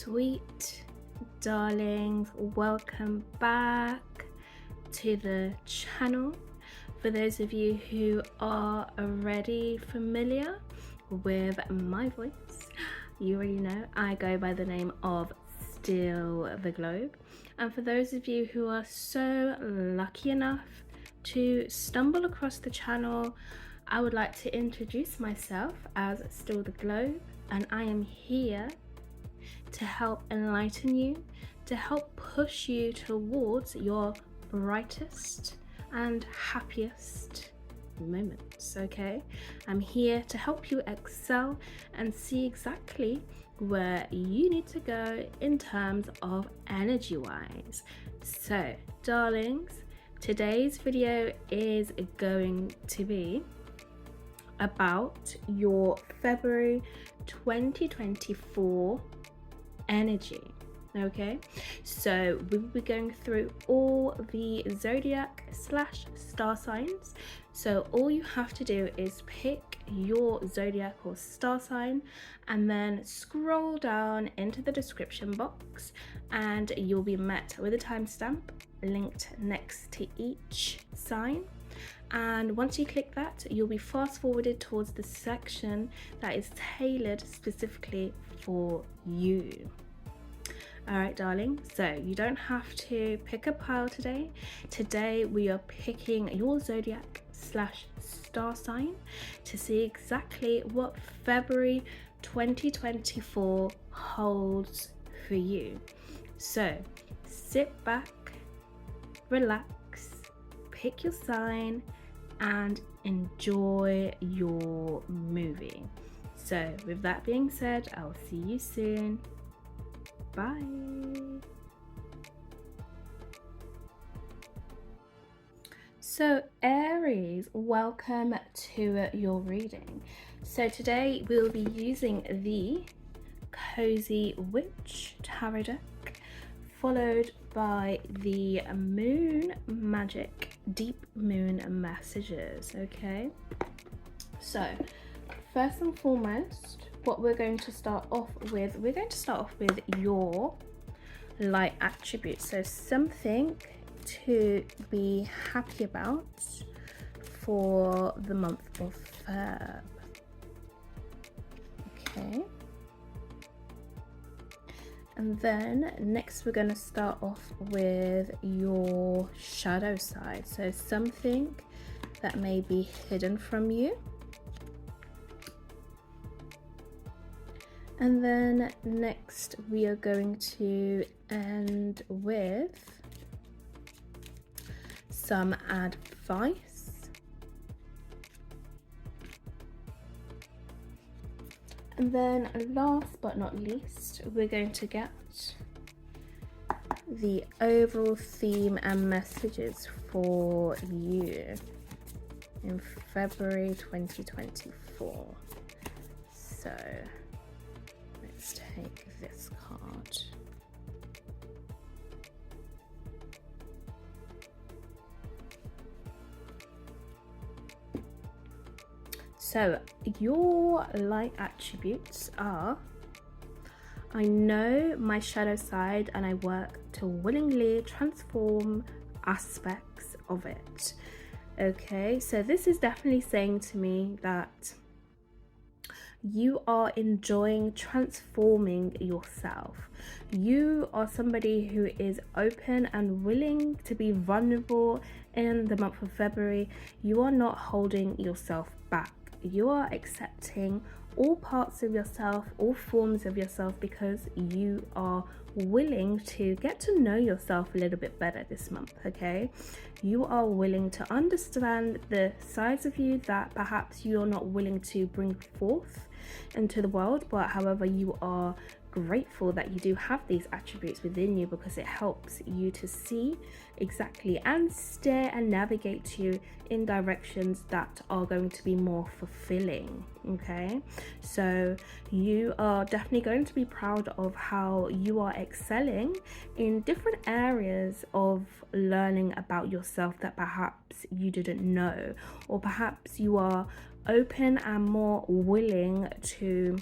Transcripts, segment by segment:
sweet darlings, welcome back to the channel. For those of you who are already familiar with my voice, you already know I go by the name of Still the Globe. And for those of you who are so lucky enough to stumble across the channel, I would like to introduce myself as Still the Globe, and I am here to help enlighten you, to help push you towards your brightest and happiest moments, okay? I'm here to help you excel and see exactly where you need to go in terms of energy-wise. So, darlings, today's video is going to be about your February 2024 energy. Okay, so we will be going through all the zodiac / star signs. So all you have to do is pick your zodiac or star sign and then scroll down into the description box, and you'll be met with a timestamp linked next to each sign. And once you click that, you'll be fast forwarded towards the section that is tailored specifically for you. All right, darling, so you don't have to pick a pile today. Today we are picking your zodiac / star sign to see exactly what February 2024 holds for you. So sit back, relax, pick your sign and enjoy your movie. So with that being said, I'll see you soon. Bye. So Aries, welcome to your reading. So today we'll be using the Cozy Witch Tarot deck, followed by the Moon Magic Deep Moon Messages. Okay, so first and foremost, what we're going to start off with, your light attributes. So something to be happy about for the month of Feb. Okay. And then next we're going to start off with your shadow side. So something that may be hidden from you. And then next we are going to end with some advice. And then last but not least, we're going to get the overall theme and messages for you in February 2024. So let's take this card. So your light attributes are: I know my shadow side and I work to willingly transform aspects of it. Okay, so this is definitely saying to me that you are enjoying transforming yourself. You are somebody who is open and willing to be vulnerable in the month of February. You are not holding yourself back. You are accepting all parts of yourself, all forms of yourself, because you are willing to get to know yourself a little bit better this month. Okay, you are willing to understand the sides of you that perhaps you're not willing to bring forth into the world, but however you are grateful that you do have these attributes within you, because it helps you to see exactly and steer and navigate you in directions that are going to be more fulfilling. Okay, so you are definitely going to be proud of how you are excelling in different areas of learning about yourself that perhaps you didn't know, or perhaps you are open and more willing to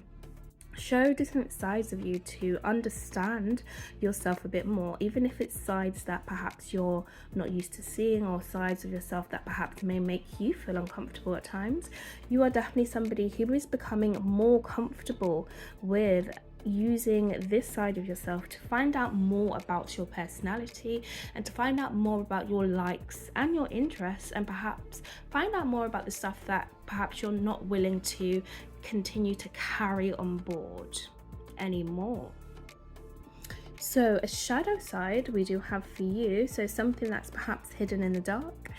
show different sides of you to understand yourself a bit more, even if it's sides that perhaps you're not used to seeing, or sides of yourself that perhaps may make you feel uncomfortable at times. You are definitely somebody who is becoming more comfortable with using this side of yourself to find out more about your personality, and to find out more about your likes and your interests, and perhaps find out more about the stuff that perhaps you're not willing to continue to carry on board anymore. So a shadow side we do have for you, so something that's perhaps hidden in the dark,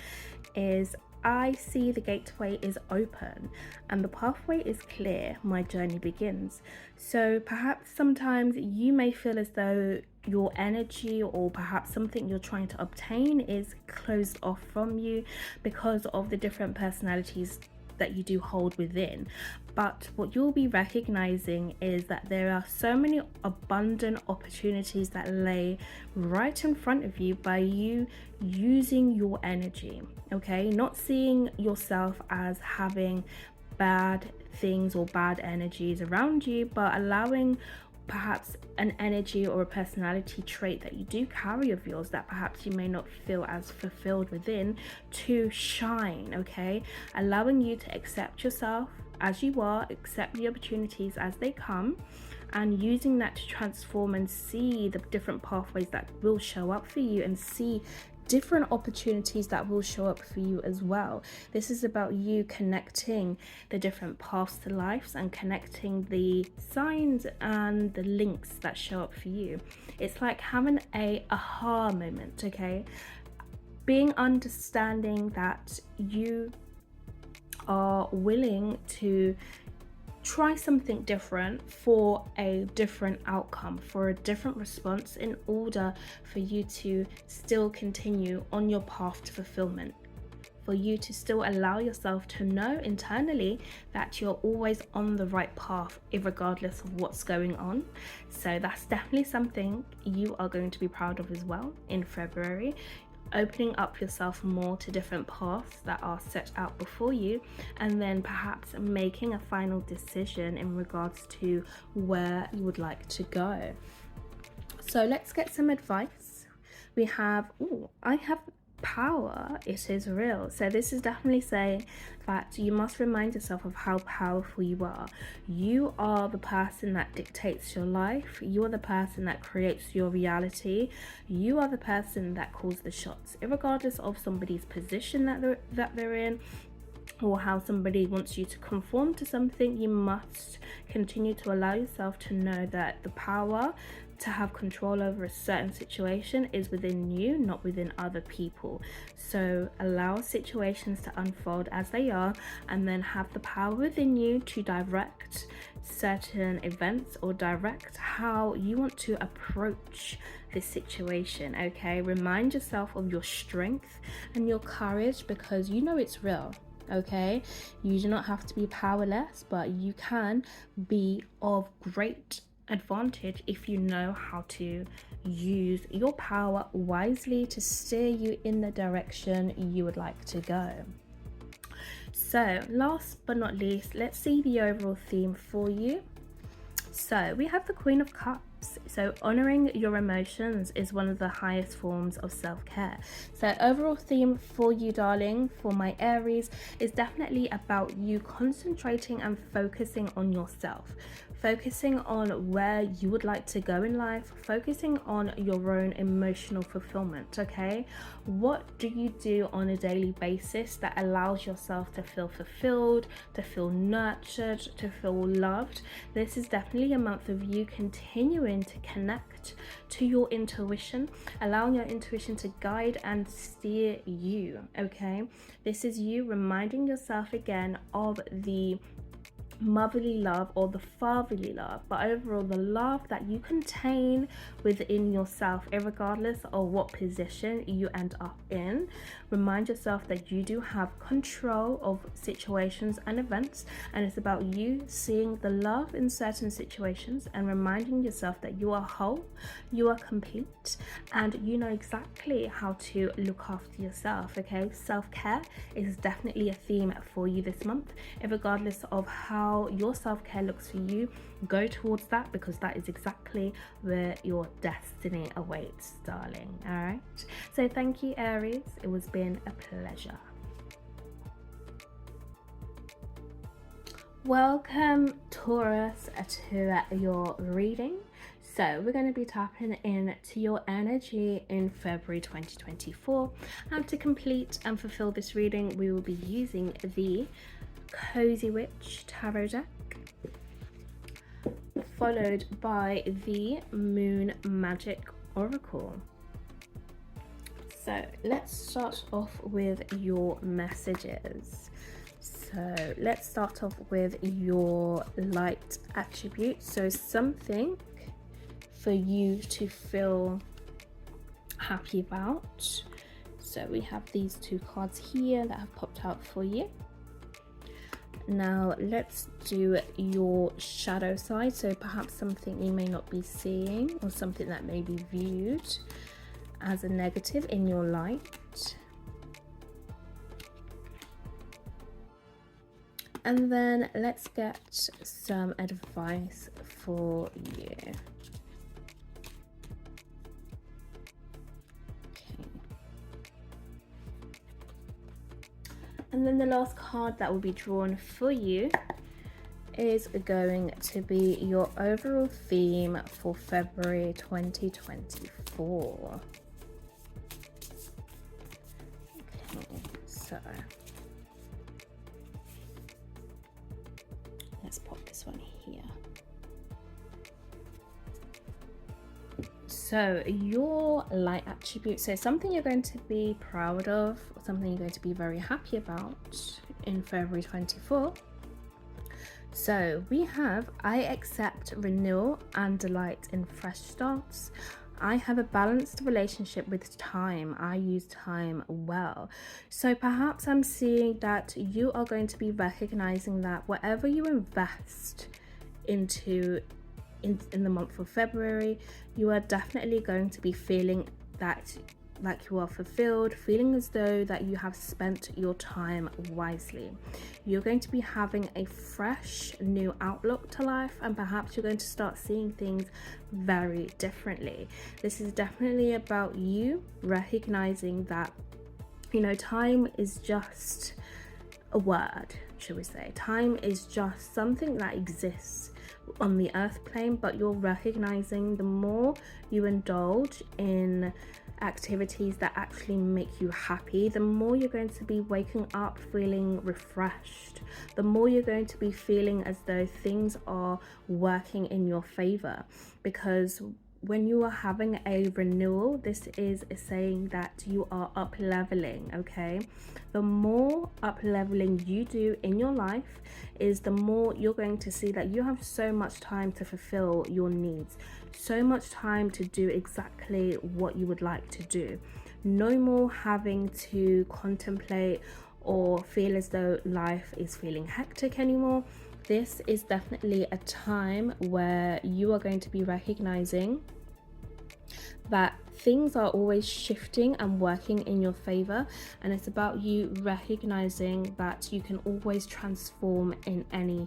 is I see the gateway is open and the pathway is clear, my journey begins. So perhaps sometimes you may feel as though your energy, or perhaps something you're trying to obtain, is closed off from you because of the different personalities that you do hold within. But what you'll be recognizing is that there are so many abundant opportunities that lay right in front of you by you using your energy, okay? Not seeing yourself as having bad things or bad energies around you, but allowing perhaps an energy or a personality trait that you do carry of yours that perhaps you may not feel as fulfilled within to shine, okay? Allowing you to accept yourself as you are, accept the opportunities as they come, and using that to transform and see the different pathways that will show up for you, and see different opportunities that will show up for you as well. This is about you connecting the different paths to life and connecting the signs and the links that show up for you. It's like having a aha moment, okay? Being understanding that you are willing to try something different for a different outcome, for a different response, in order for you to still continue on your path to fulfillment, for you to still allow yourself to know internally that you're always on the right path, regardless of what's going on. So that's definitely something you are going to be proud of as well in February. Opening up yourself more to different paths that are set out before you, and then perhaps making a final decision in regards to where you would like to go. So let's get some advice. We have, I have power, it is real. So this is definitely saying that you must remind yourself of how powerful you are. You are the person that dictates your life. You are the person that creates your reality. You are the person that calls the shots, regardless of somebody's position that they're in, or how somebody wants you to conform to something. You must continue to allow yourself to know that the power to have control over a certain situation is within you, not within other people. So allow situations to unfold as they are, and then have the power within you to direct certain events, or direct how you want to approach this situation, okay? Remind yourself of your strength and your courage, because you know it's real. Okay, you do not have to be powerless, but you can be of great advantage if you know how to use your power wisely to steer you in the direction you would like to go. So last but not least, let's see the overall theme for you. So we have the Queen of Cups. So honoring your emotions is one of the highest forms of self-care. So overall theme for you, darling, for my Aries, is definitely about you concentrating and focusing on yourself, focusing on where you would like to go in life, focusing on your own emotional fulfillment, okay? What do you do on a daily basis that allows yourself to feel fulfilled, to feel nurtured, to feel loved? This is definitely a month of you continuing to connect to your intuition, allowing your intuition to guide and steer you, okay? This is you reminding yourself again of the motherly love or the fatherly love, but overall the love that you contain within yourself, regardless of what position you end up in. Remind yourself that you do have control of situations and events, and it's about you seeing the love in certain situations and reminding yourself that you are whole, you are complete, and you know exactly how to look after yourself, okay? Self-care is definitely a theme for you this month, regardless of how how your self-care looks for you, go towards that, because that is exactly where your destiny awaits, darling. All right, so thank you, Aries. It was been a pleasure. Welcome, Taurus, to your reading. So we're going to be tapping into your energy in February 2024, and to complete and fulfill this reading we will be using the Cozy Witch Tarot deck, followed by the Moon Magic Oracle. So let's start off with your messages. So let's start off with your light attributes. So something for you to feel happy about. So we have these two cards here that have popped out for you. Now let's do your shadow side. So perhaps something you may not be seeing, or something that may be viewed as a negative in your light. And then let's get some advice for you. Okay. And then the last card that will be drawn for you is going to be your overall theme for February 2024. Okay, so let's pop this one here. So your light attribute, so something you're going to be proud of, something you're going to be very happy about in February 24. So we have, I accept renewal and delight in fresh starts. I have a balanced relationship with time. I use time well. So perhaps I'm seeing that you are going to be recognizing that whatever you invest into in the month of February, you are definitely going to be feeling that like you are fulfilled, feeling as though that you have spent your time wisely. You're going to be having a fresh new outlook to life, and perhaps you're going to start seeing things very differently. This is definitely about you recognizing that, you know, time is just a word, should we say. Time is just something that exists on the earth plane, but you're recognizing the more you indulge in activities that actually make you happy, the more you're going to be waking up feeling refreshed, the more you're going to be feeling as though things are working in your favor. Because when you are having a renewal, this is saying that you are up leveling. Okay, the more up leveling you do in your life is the more you're going to see that you have so much time to fulfill your needs, so much time to do exactly what you would like to do. No more having to contemplate or feel as though life is feeling hectic anymore. This is definitely a time where you are going to be recognizing that things are always shifting and working in your favor, and it's about you recognizing that you can always transform in any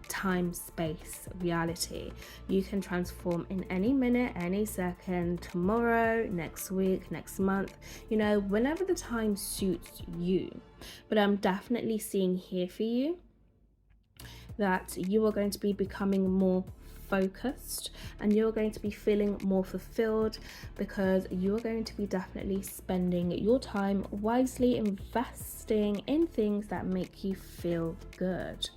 time space reality. You can transform in any minute, any second, tomorrow, next week, next month, you know, whenever the time suits you. But I'm definitely seeing here for you that you are going to be becoming more focused, and you're going to be feeling more fulfilled, because you're going to be definitely spending your time wisely, investing in things that make you feel good.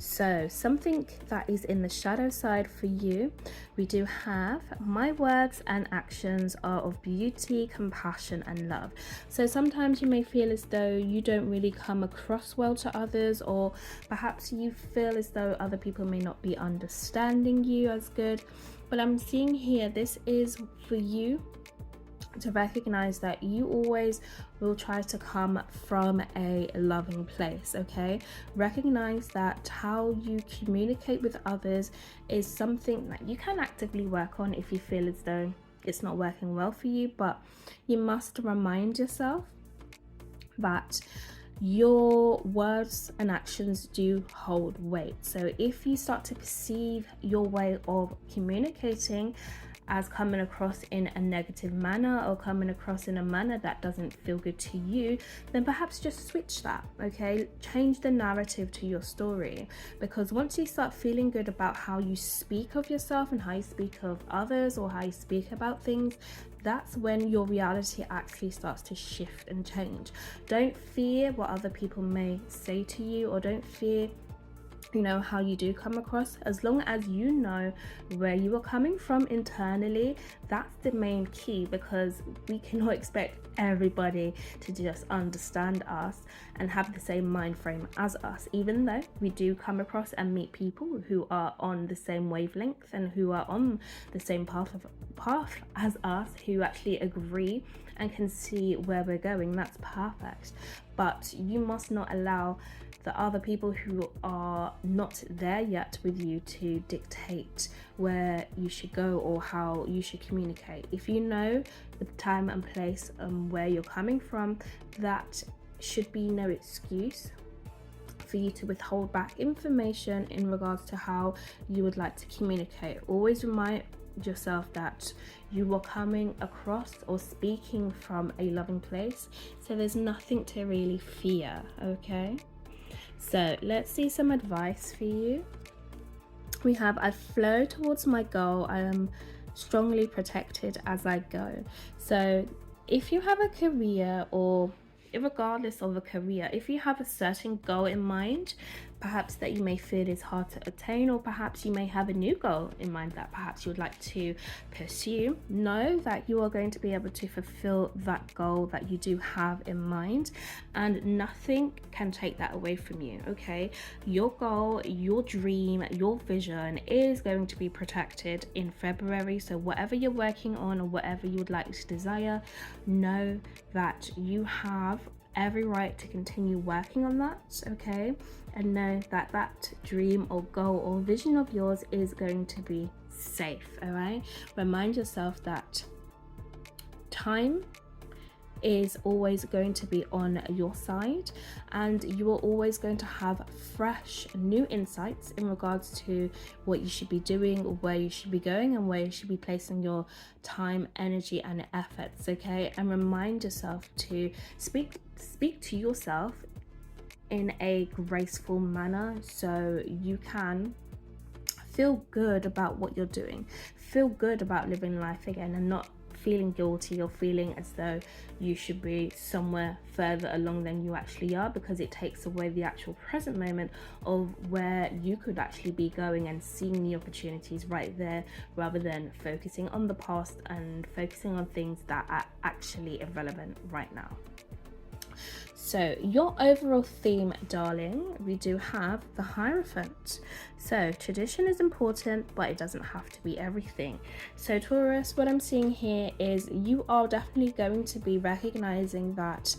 So something that is in the shadow side for you, we do have my words and actions are of beauty, compassion and love. So sometimes you may feel as though you don't really come across well to others, or perhaps you feel as though other people may not be understanding you as good. But I'm seeing here, this is for you to recognize that you always will try to come from a loving place. Okay, recognize that how you communicate with others is something that you can actively work on if you feel as though it's not working well for you, but you must remind yourself that your words and actions do hold weight. So if you start to perceive your way of communicating as coming across in a negative manner, or coming across in a manner that doesn't feel good to you, then perhaps just switch that, okay? Change the narrative to your story, because once you start feeling good about how you speak of yourself and how you speak of others, or how you speak about things, that's when your reality actually starts to shift and change. Don't fear what other people may say to you, or don't fear how you do come across. As long as you know where you are coming from internally, that's the main key, because we cannot expect everybody to just understand us and have the same mind frame as us, even though we do come across and meet people who are on the same wavelength and who are on the same path as us, who actually agree and can see where we're going. That's perfect. But you must not allow the other people who are not there yet with you to dictate where you should go or how you should communicate. If you know the time and place where you're coming from, that should be no excuse for you to withhold back information in regards to how you would like to communicate. Always remind yourself that you are coming across or speaking from a loving place, so there's nothing to really fear, okay? So let's see some advice for you. We have, I flow towards my goal. I am strongly protected as I go. So if you have a career, or regardless of a career, if you have a certain goal in mind, perhaps that you may feel is hard to attain, or perhaps you may have a new goal in mind that perhaps you would like to pursue, know that you are going to be able to fulfill that goal that you do have in mind, and nothing can take that away from you, okay? Your goal, your dream, your vision is going to be protected in February. So whatever you're working on, or whatever you would like to desire, know that you have every right to continue working on that, okay? And know that that dream or goal or vision of yours is going to be safe, all right? Remind yourself that time is always going to be on your side, and you are always going to have fresh new insights in regards to what you should be doing, or where you should be going, and where you should be placing your time, energy and efforts, okay? And remind yourself to speak to yourself in a graceful manner, so you can feel good about what you're doing, feel good about living life again, and not feeling guilty or feeling as though you should be somewhere further along than you actually are, because it takes away the actual present moment of where you could actually be going and seeing the opportunities right there, rather than focusing on the past and focusing on things that are actually irrelevant right now. So your overall theme, darling, we do have the Hierophant. So tradition is important, but it doesn't have to be everything. So Taurus, what I'm seeing here is you are definitely going to be recognizing that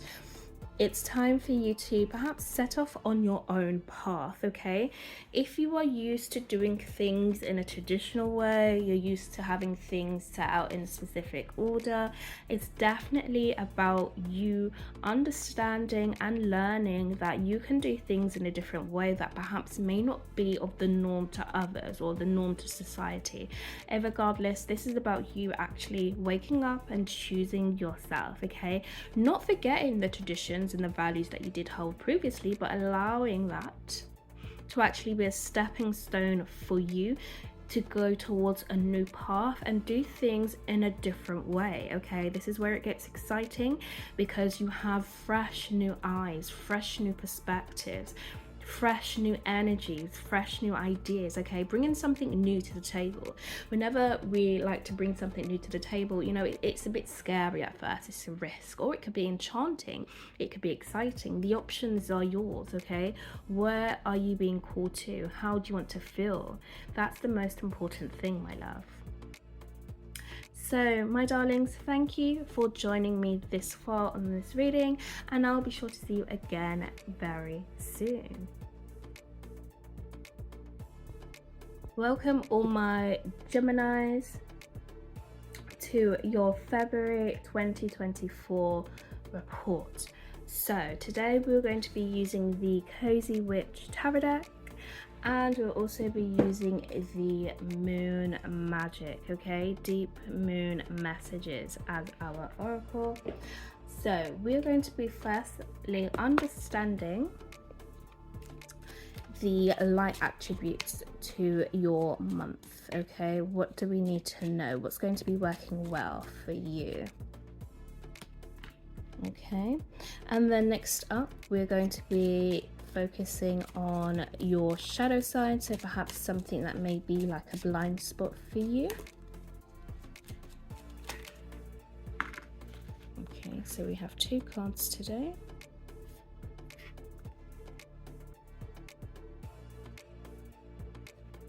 it's time for you to perhaps set off on your own path, okay? If you are used to doing things in a traditional way, you're used to having things set out in a specific order, it's definitely about you understanding and learning that you can do things in a different way that perhaps may not be of the norm to others or the norm to society. And regardless, this is about you actually waking up and choosing yourself, okay? Not forgetting the traditions and the values that you did hold previously, but allowing that to actually be a stepping stone for you to go towards a new path and do things in a different way, okay? This is where it gets exciting, because you have fresh new eyes, fresh new perspectives, fresh new energies, fresh new ideas, okay? Bringing something new to the table. Whenever we like to bring something new to the table, you know, it's a bit scary at first. It's a risk, or it could be enchanting, it could be exciting. The options are yours, okay? Where are you being called to? How do you want to feel? That's the most important thing, my love. So my darlings, thank you for joining me this far on this reading, and I'll be sure to see you again very soon. Welcome all my Geminis to your February 2024 report. So today we're going to be using the Cozy Witch Tarot deck, and we'll also be using the Moon Magic, okay, Deep Moon Messages as our oracle. So we're going to be firstly understanding the light attributes to your month, okay? What do we need to know? What's going to be working well for you? Okay, and then next up we're going to be focusing on your shadow side, so perhaps something that may be like a blind spot for you. Okay, so we have 2 cards today.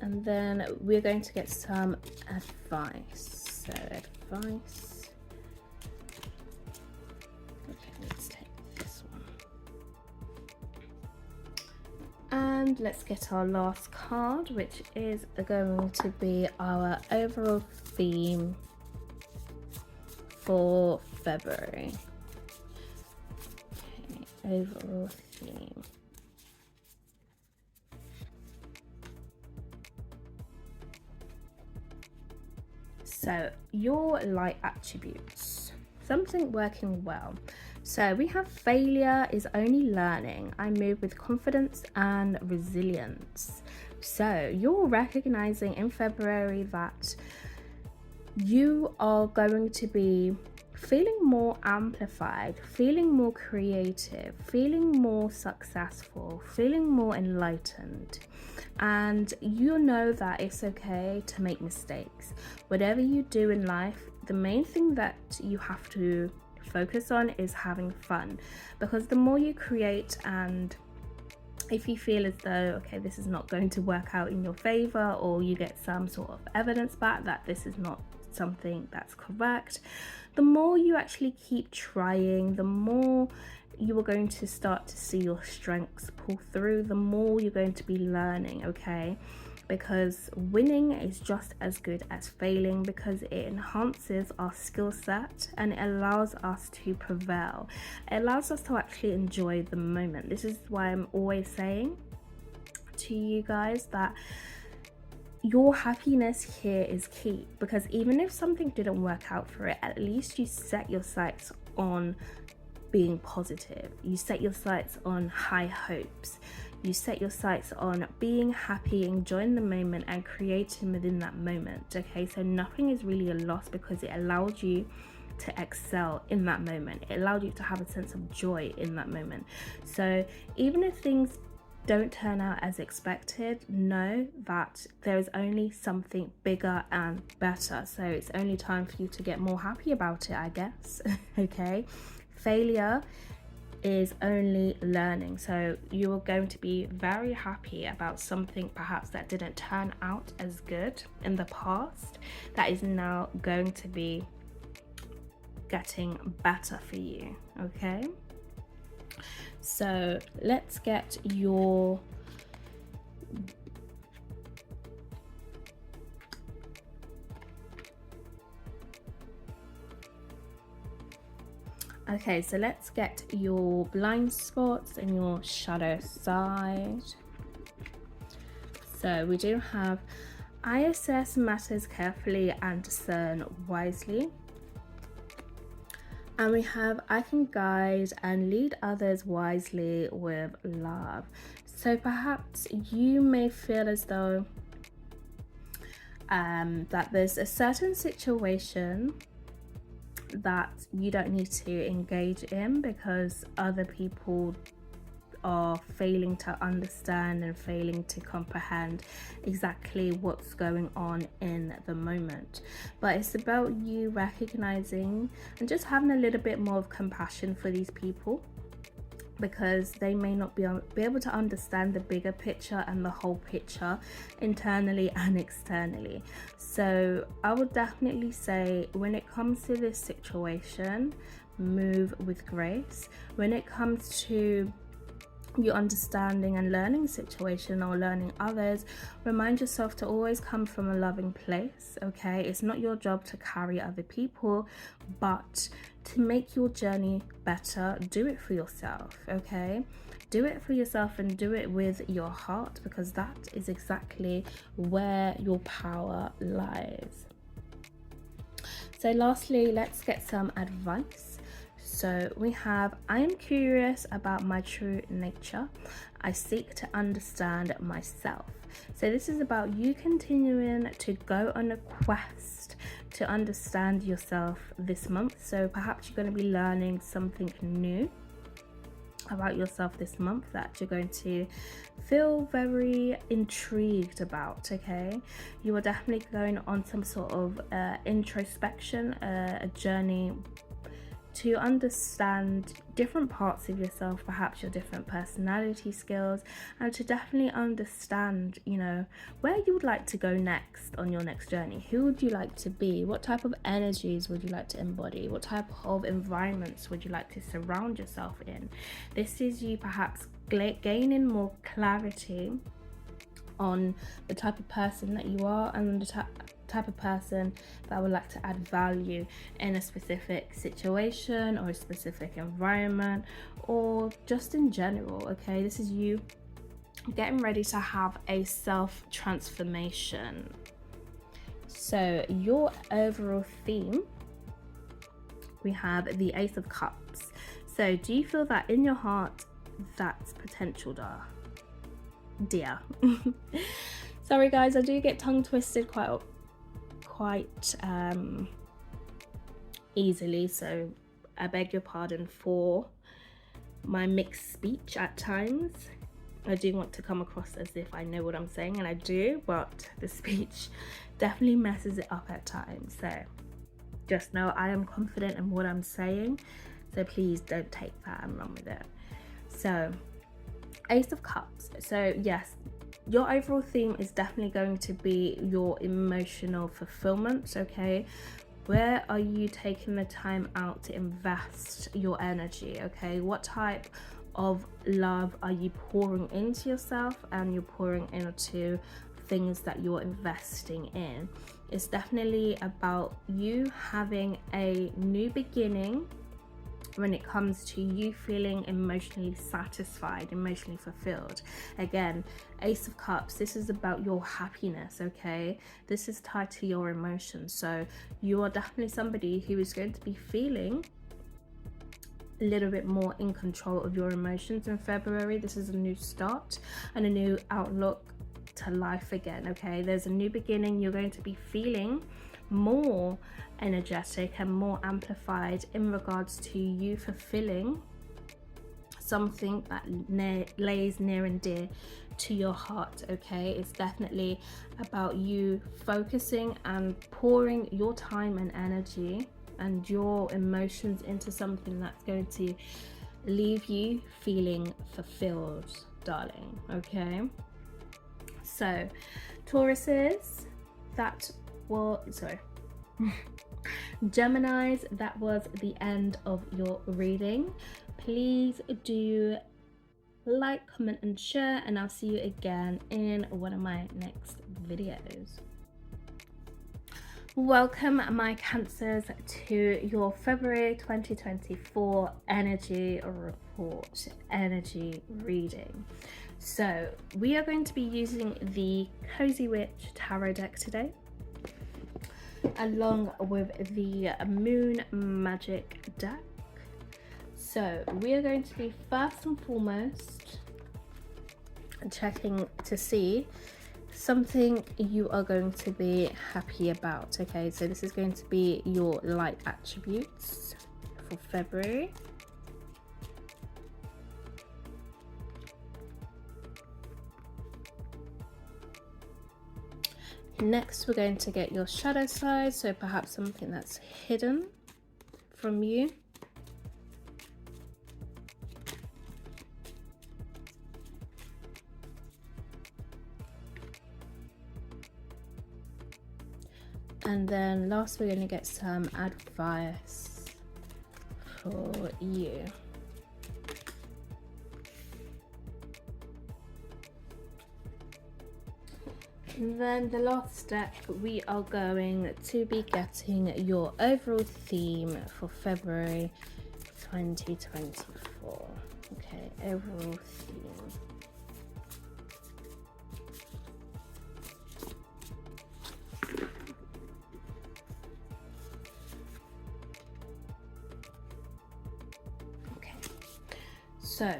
And then we're going to get some advice. So advice. Let's take this one. And let's get our last card, which is going to be our overall theme for February. Okay, overall theme. So your light attributes, something working well. So we have failure is only learning. I move with confidence and resilience. So you're recognizing in February that you are going to be feeling more amplified, feeling more creative, feeling more successful, feeling more enlightened. And you know that it's okay to make mistakes. Whatever you do in life, the main thing that you have to focus on is having fun, because the more you create, and if you feel as though okay, this is not going to work out in your favor, or you get some sort of evidence back that this is not something that's correct, the more you actually keep trying, the more you are going to start to see your strengths pull through, the more you're going to be learning, okay? Because winning is just as good as failing, because it enhances our skill set and it allows us to prevail. It allows us to actually enjoy the moment. This is why I'm always saying to you guys that your happiness here is key, because even if something didn't work out for it, at least you set your sights on being positive. You set your sights on high hopes. You set your sights on being happy, enjoying the moment and creating within that moment, okay? So nothing is really a loss, because it allowed you to excel in that moment. It allowed you to have a sense of joy in that moment. So even if things don't turn out as expected, know that there is only something bigger and better. So it's only time for you to get more happy about it, I guess, okay? Failure is only learning. So you are going to be very happy about something perhaps that didn't turn out as good in the past, that is now going to be getting better for you, okay? So let's get your so let's get your blind spots and your shadow side. So we do have I assess matters carefully and discern wisely. And we have I can guide and lead others wisely with love. So perhaps you may feel as though that there's a certain situation that you don't need to engage in because other people are failing to understand and failing to comprehend exactly what's going on in the moment. But it's about you recognizing and just having a little bit more of compassion for these people, because they may not be able to understand the bigger picture and the whole picture internally and externally. So I would definitely say, when it comes to this situation, move with grace. When it comes to your understanding and learning situation or learning others, remind yourself to always come from a loving place, okay? It's not your job to carry other people, but to make your journey better, do it for yourself, okay? Do it for yourself and do it with your heart, because that is exactly where your power lies. So lastly, let's get some advice. So we have, I am curious about my true nature. I seek to understand myself. So this is about you continuing to go on a quest to understand yourself this month. So perhaps you're going to be learning something new about yourself this month that you're going to feel very intrigued about, okay? You are definitely going on some sort of introspection, a journey to understand different parts of yourself, perhaps your different personality skills, and to definitely understand, you know, where you would like to go next on your next journey. Who would you like to be? What type of energies would you like to embody? What type of environments would you like to surround yourself in? This is you perhaps gaining more clarity on the type of person that you are and the type of person that would like to add value in a specific situation or a specific environment, or just in general, okay? This is you getting ready to have a self transformation. So your overall theme, we have the Ace of Cups. So do you feel that in your heart that's potential, dear? Sorry guys, I do get tongue twisted quite easily, so I beg your pardon for my mixed speech at times. I do want to come across as if I know what I'm saying, and I do, but the speech definitely messes it up at times. So just know I am confident in what I'm saying, so please don't take that and run with it. So Ace of Cups. So yes, your overall theme is definitely going to be your emotional fulfillment, okay? Where are you taking the time out to invest your energy, okay? What type of love are you pouring into yourself and you're pouring into things that you're investing in? It's definitely about you having a new beginning when it comes to you feeling emotionally satisfied, emotionally fulfilled. Again, Ace of Cups, this is about your happiness, okay? This is tied to your emotions. So you are definitely somebody who is going to be feeling a little bit more in control of your emotions in February. This is a new start and a new outlook to life again, okay? There's a new beginning. You're going to be feeling more energetic and more amplified in regards to you fulfilling something that lays near and dear to your heart, okay? It's definitely about you focusing and pouring your time and energy and your emotions into something that's going to leave you feeling fulfilled, darling, okay? So Tauruses, Geminis, that was the end of your reading. Please do like, comment and share, and I'll see you again in one of my next videos. Welcome my Cancers to your February 2024 energy report, energy reading. So we are going to be using the Cozy Witch Tarot deck today, along with the Moon Magic deck. So we are going to be first and foremost checking to see something you are going to be happy about, okay? So this is going to be your light attributes for February. Next, we're going to get your shadow side, so perhaps something that's hidden from you. And then last, we're going to get some advice for you. And then the last deck, we are going to be getting your overall theme for February 2024. Okay, overall theme. Okay, so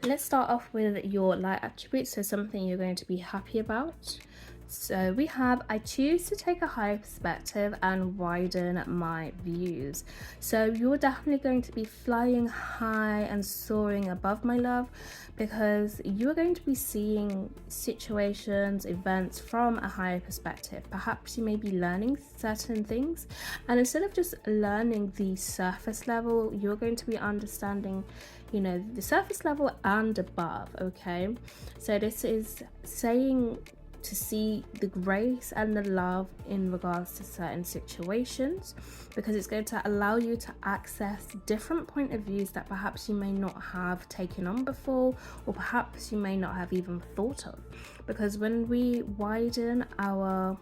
let's start off with your light attributes, so something you're going to be happy about. So we have, I choose to take a higher perspective and widen my views. So you're definitely going to be flying high and soaring above, my love, because you're going to be seeing situations, events from a higher perspective. Perhaps you may be learning certain things, and instead of just learning the surface level, you're going to be understanding, you know, the surface level and above. Okay, so this is saying to see the grace and the love in regards to certain situations, because it's going to allow you to access different point of views that perhaps you may not have taken on before, or perhaps you may not have even thought of. Because when we widen our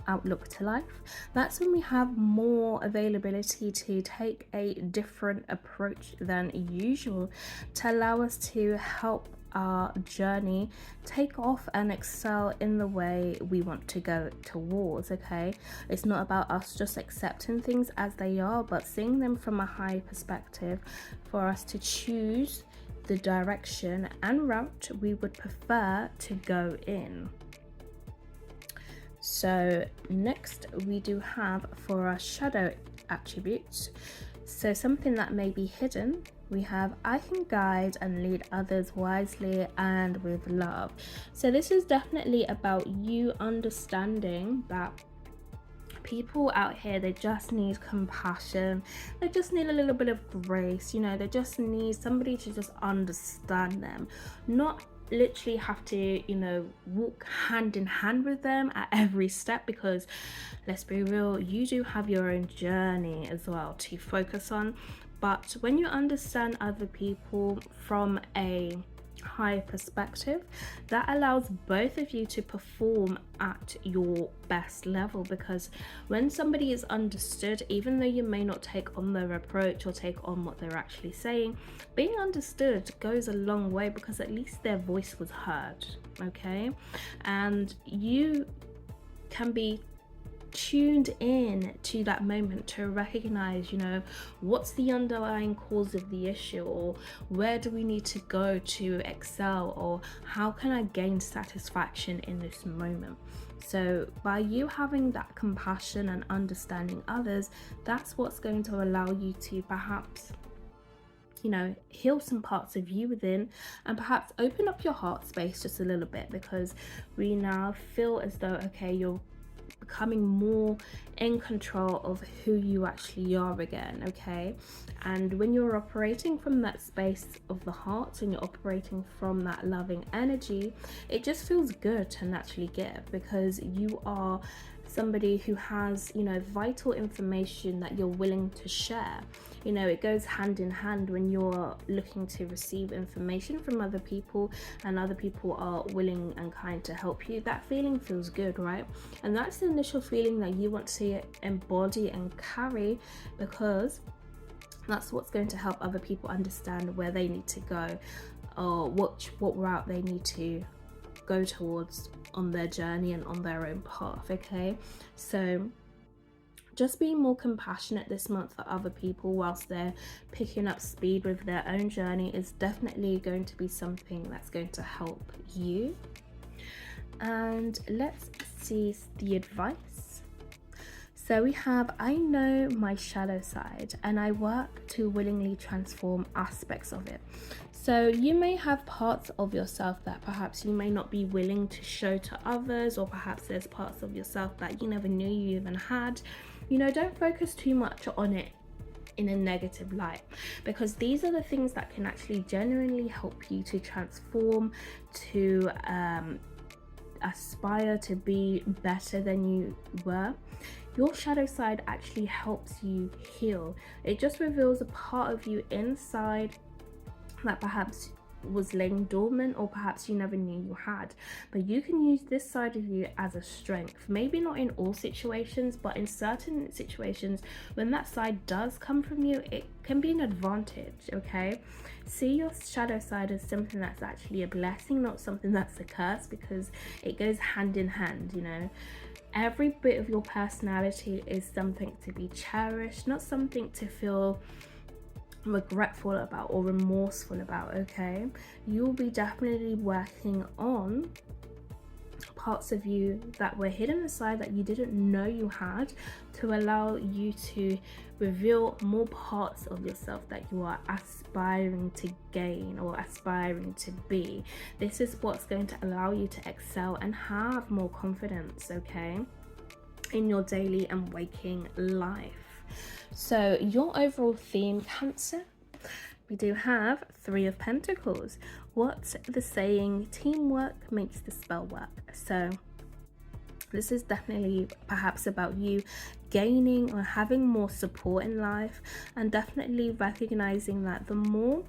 outlook to life, that's when we have more availability to take a different approach than usual, to allow us to help our journey take off and excel in the way we want to go towards. Okay, it's not about us just accepting things as they are, but seeing them from a high perspective, for us to choose the direction and route we would prefer to go in. So next we do have for our shadow attributes, so something that may be hidden, we have, I can guide and lead others wisely and with love. So this is definitely about you understanding that people out here, they just need compassion, they just need a little bit of grace, you know, they just need somebody to just understand them, not literally have to, you know, walk hand in hand with them at every step, because let's be real, you do have your own journey as well to focus on. But when you understand other people from a higher perspective, that allows both of you to perform at your best level. Because when somebody is understood, even though you may not take on their approach or take on what they're actually saying, being understood goes a long way, because at least their voice was heard. Okay, and you can be tuned in to that moment to recognize, you know, what's the underlying cause of the issue, or where do we need to go to excel, or how can I gain satisfaction in this moment. So by you having that compassion and understanding others, that's what's going to allow you to perhaps, you know, heal some parts of you within, and perhaps open up your heart space just a little bit, because we now feel as though, okay, you're becoming more in control of who you actually are again. Okay, and when you're operating from that space of the heart, and you're operating from that loving energy, it just feels good to naturally give, because you are somebody who has, you know, vital information that you're willing to share. You know, it goes hand in hand when you're looking to receive information from other people, and other people are willing and kind to help you. That feeling feels good, right? And that's the initial feeling that you want to embody and carry, because that's what's going to help other people understand where they need to go, or what route they need to go towards on their journey and on their own path. Okay, so just being more compassionate this month for other people whilst they're picking up speed with their own journey is definitely going to be something that's going to help you. And let's see the advice. So we have, I know my shadow side and I work to willingly transform aspects of it. So you may have parts of yourself that perhaps you may not be willing to show to others, or perhaps there's parts of yourself that you never knew you even had. You know, don't focus too much on it in a negative light, because these are the things that can actually genuinely help you to transform, to aspire to be better than you were. Your shadow side actually helps you heal. It just reveals a part of you inside that perhaps was laying dormant, or perhaps you never knew you had. But you can use this side of you as a strength. Maybe not in all situations, but in certain situations, when that side does come from you, it can be an advantage. Okay, see your shadow side as something that's actually a blessing, not something that's a curse, because it goes hand in hand. You know, every bit of your personality is something to be cherished, not something to feel regretful about or remorseful about. Okay, you'll be definitely working on parts of you that were hidden aside, that you didn't know you had, to allow you to reveal more parts of yourself that you are aspiring to gain or aspiring to be. This is what's going to allow you to excel and have more confidence, okay, in your daily and waking life. So your overall theme, Cancer, we do have 3 of Pentacles. What's the saying? Teamwork makes the spell work. So this is definitely perhaps about you gaining or having more support in life, and definitely recognizing that the more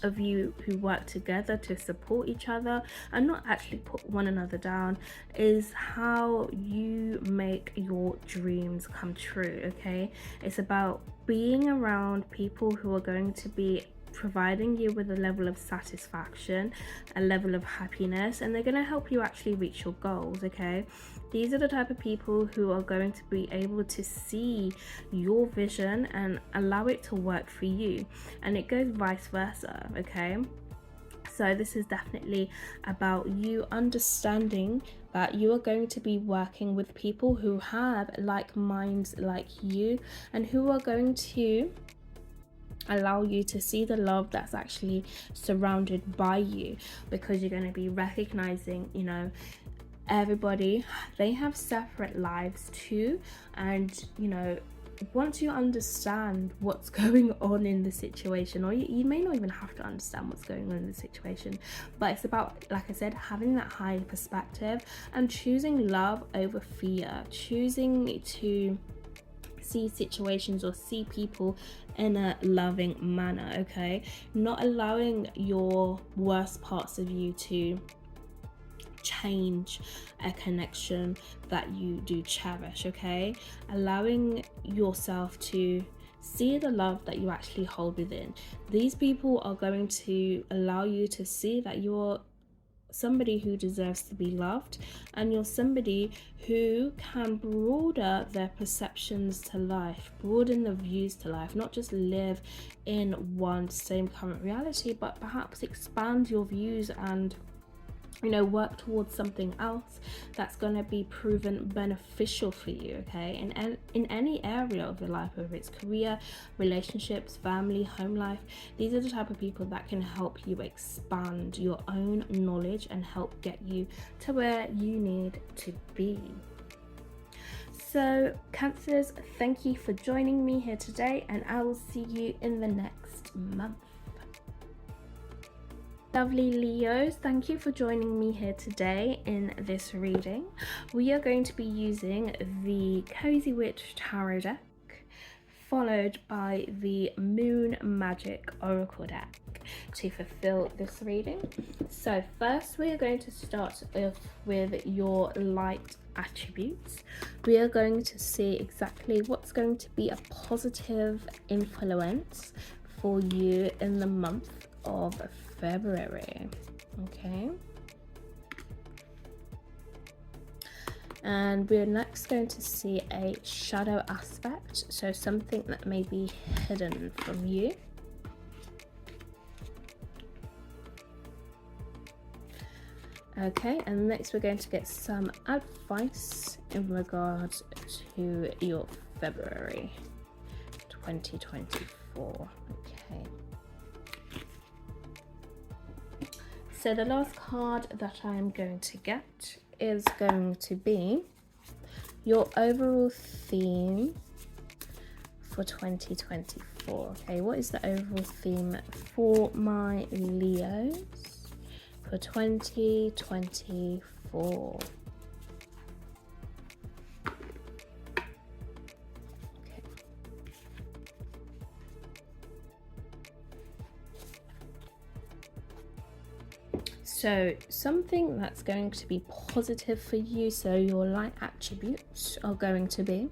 of you who work together to support each other and not actually put one another down is how you make your dreams come true. Okay, it's about being around people who are going to be providing you with a level of satisfaction, a level of happiness, and they're going to help you actually reach your goals. Okay, these are the type of people who are going to be able to see your vision and allow it to work for you, and it goes vice versa. Okay, so this is definitely about you understanding that you are going to be working with people who have like minds like you, and who are going to allow you to see the love that's actually surrounded by you, because you're going to be recognizing, you know, everybody, they have separate lives too. And you know, once you understand what's going on in the situation, or you may not even have to understand what's going on in the situation, but it's about, like I said, having that high perspective and choosing love over fear, choosing to see situations or see people in a loving manner. Okay, not allowing your worst parts of you to change a connection that you do cherish. Okay, allowing yourself to see the love that you actually hold within. These people are going to allow you to see that you're somebody who deserves to be loved, and you're somebody who can broaden their perceptions to life, broaden the views to life, not just live in one same current reality, but perhaps expand your views and, you know, work towards something else that's going to be proven beneficial for you. Okay, and in any area of your life, whether it's career, relationships, family, home life, these are the type of people that can help you expand your own knowledge and help get you to where you need to be. So Cancers, thank you for joining me here today, and I will see you in the next month. Lovely Leos, thank you for joining me here today in this reading. We are going to be using the Cozy Witch Tarot deck, followed by the Moon Magic Oracle deck to fulfill this reading. So first we are going to start off with your light attributes. We are going to see exactly what's going to be a positive influence for you in the month of February. Okay, and we're next going to see a shadow aspect, so something that may be hidden from you. Okay, and next we're going to get some advice in regards to your February 2024. Okay, so the last card that I'm going to get is going to be your overall theme for 2024. Okay, what is the overall theme for my Leos for 2024? So something that's going to be positive for you, so your light attributes are going to be: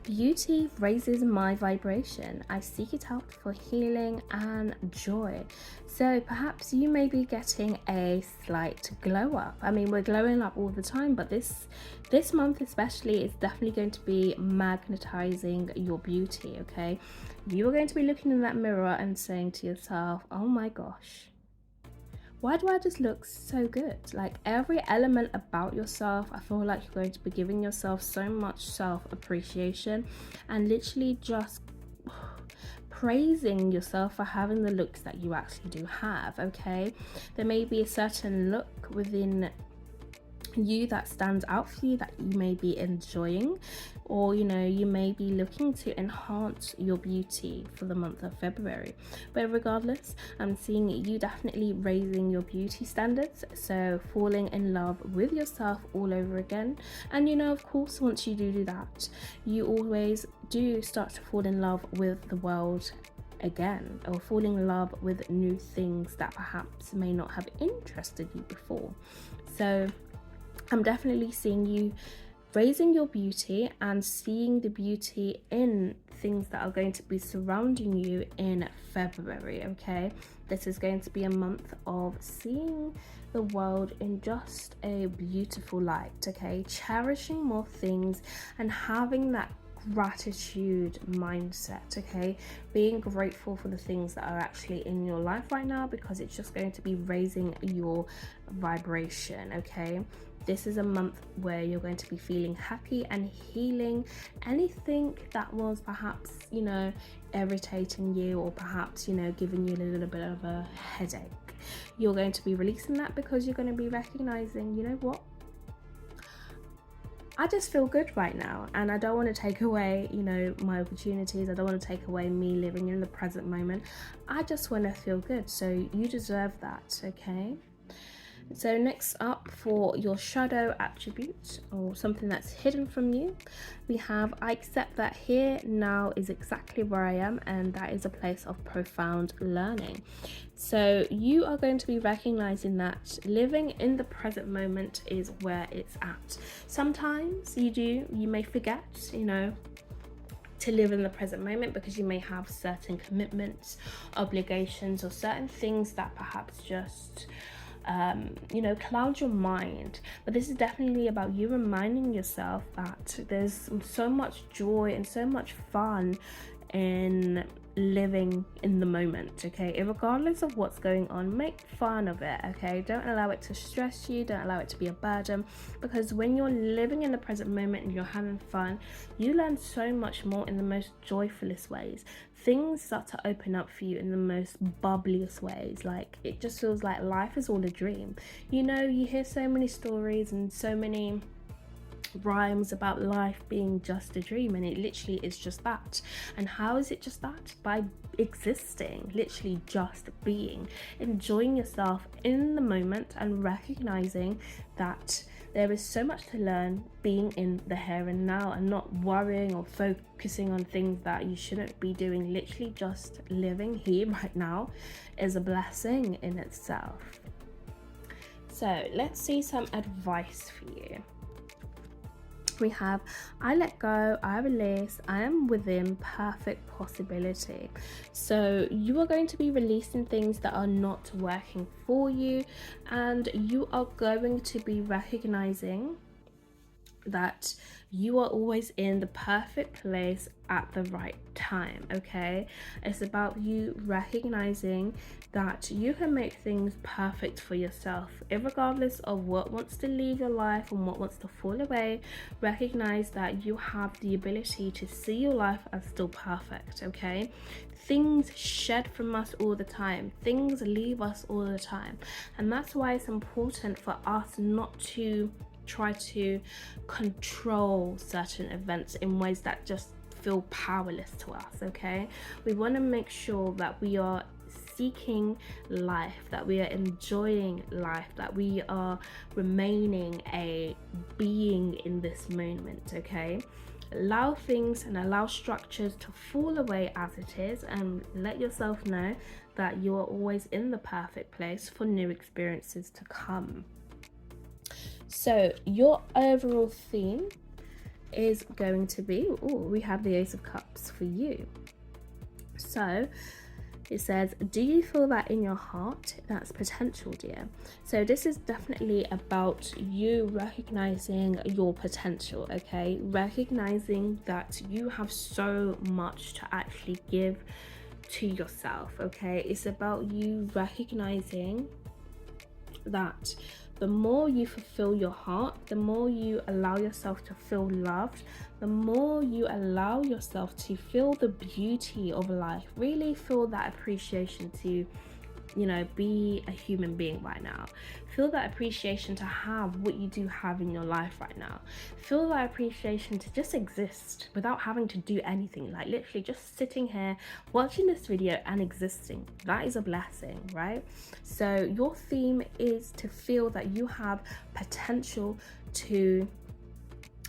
beauty raises my vibration. I seek it out for healing and joy. So perhaps you may be getting a slight glow up. I mean, we're glowing up all the time, but this month especially is definitely going to be magnetizing your beauty, okay? You are going to be looking in that mirror and saying to yourself, oh my gosh, why do I just look so good? Like, every element about yourself, I feel like you're going to be giving yourself so much self-appreciation and literally just praising yourself for having the looks that you actually do have, okay? There may be a certain look within you that stands out for you that you may be enjoying, or you know, you may be looking to enhance your beauty for the month of February. But regardless, I'm seeing you definitely raising your beauty standards, so falling in love with yourself all over again. And you know, of course, once you do that, you always do start to fall in love with the world again, or falling in love with new things that perhaps may not have interested you before. So I'm definitely seeing you raising your beauty and seeing the beauty in things that are going to be surrounding you in February, okay? This is going to be a month of seeing the world in just a beautiful light, okay? Cherishing more things and having that gratitude mindset, okay? Being grateful for the things that are actually in your life right now, because it's just going to be raising your vibration, okay? This is a month where you're going to be feeling happy and healing anything that was perhaps, you know, irritating you, or perhaps, you know, giving you a little bit of a headache. You're going to be releasing that because you're going to be recognizing, you know what, I just feel good right now, and I don't want to take away, you know, my opportunities. I don't want to take away me living in the present moment. I just want to feel good. So you deserve that, okay? So next up, for your shadow attribute, or something that's hidden from you, we have: I accept that here now is exactly where I am, and that is a place of profound learning. So you are going to be recognizing that living in the present moment is where it's at. Sometimes you may forget, you know, to live in the present moment, because you may have certain commitments, obligations, or certain things that perhaps just you know, cloud your mind. But this is definitely about you reminding yourself that there's so much joy and so much fun in living in the moment, okay? Regardless of what's going on, make fun of it, okay? Don't allow it to stress you, don't allow it to be a burden, because when you're living in the present moment and you're having fun, you learn so much more in the most joyfulest ways. Things start to open up for you in the most bubbliest ways. Like, it just feels like life is all a dream. You know, you hear so many stories and so many rhymes about life being just a dream, and it literally is just that. And how is it just that? By existing, literally just being, enjoying yourself in the moment, and recognizing that there is so much to learn being in the here and now, and not worrying or focusing on things that you shouldn't be doing. Literally just living here right now is a blessing in itself. So let's see some advice for you. We have: I let go, I release, I am within perfect possibility. So you are going to be releasing things that are not working for you, and you are going to be recognizing that you are always in the perfect place at the right time, okay? It's about you recognizing that you can make things perfect for yourself, regardless of what wants to leave your life and what wants to fall away. Recognize that you have the ability to see your life as still perfect, okay? Things shed from us all the time, things leave us all the time, and that's why it's important for us not to try to control certain events in ways that just feel powerless to us, okay? We want to make sure that we are seeking life, that we are enjoying life, that we are remaining a being in this moment, okay? Allow things and allow structures to fall away as it is, and let yourself know that you are always in the perfect place for new experiences to come. So your overall theme is going to be, we have the Ace of Cups for you. So it says, do you feel that in your heart? That's potential, dear. So this is definitely about you recognizing your potential, okay? Recognizing that you have so much to actually give to yourself, okay? It's about you recognizing that the more you fulfill your heart, the more you allow yourself to feel loved, the more you allow yourself to feel the beauty of life, really feel that appreciation to, you know, be a human being right now. Feel that appreciation to have what you do have in your life right now. Feel that appreciation to just exist without having to do anything, like literally just sitting here watching this video and existing. That is a blessing, right? So your theme is to feel that you have potential to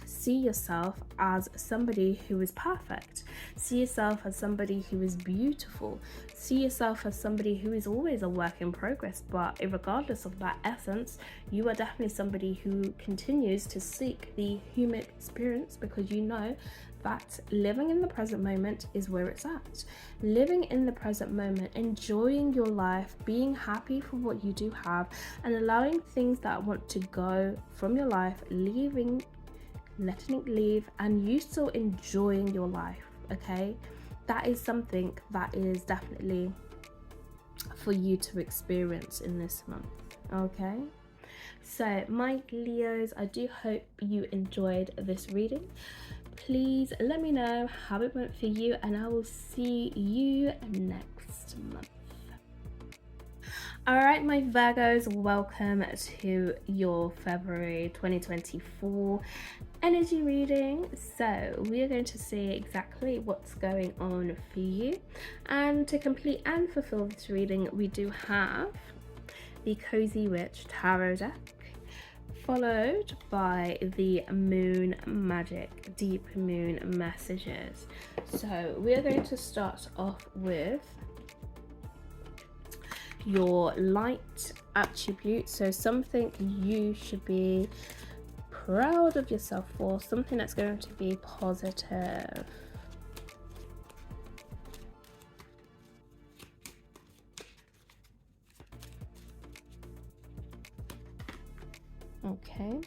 see yourself as somebody who is perfect. See yourself as somebody who is beautiful. See yourself as somebody who is always a work in progress, but regardless of that essence, you are definitely somebody who continues to seek the human experience, because you know that living in the present moment is where it's at. Living in the present moment, enjoying your life, being happy for what you do have, and allowing things that want to go from your life, letting it leave, and you still enjoying your life, okay? That is something that is definitely for you to experience in this month, okay? So my Leos, I do hope you enjoyed this reading. Please let me know how it went for you, and I will see you next month. All right, my Virgos, welcome to your February 2024 energy reading. So we are going to see exactly what's going on for you, and to complete and fulfill this reading, we do have the Cozy Witch Tarot deck, followed by the Moon Magic Deep Moon Messages. So we are going to start off with your light attribute, so something you should be proud of yourself for, something that's going to be positive. Okay,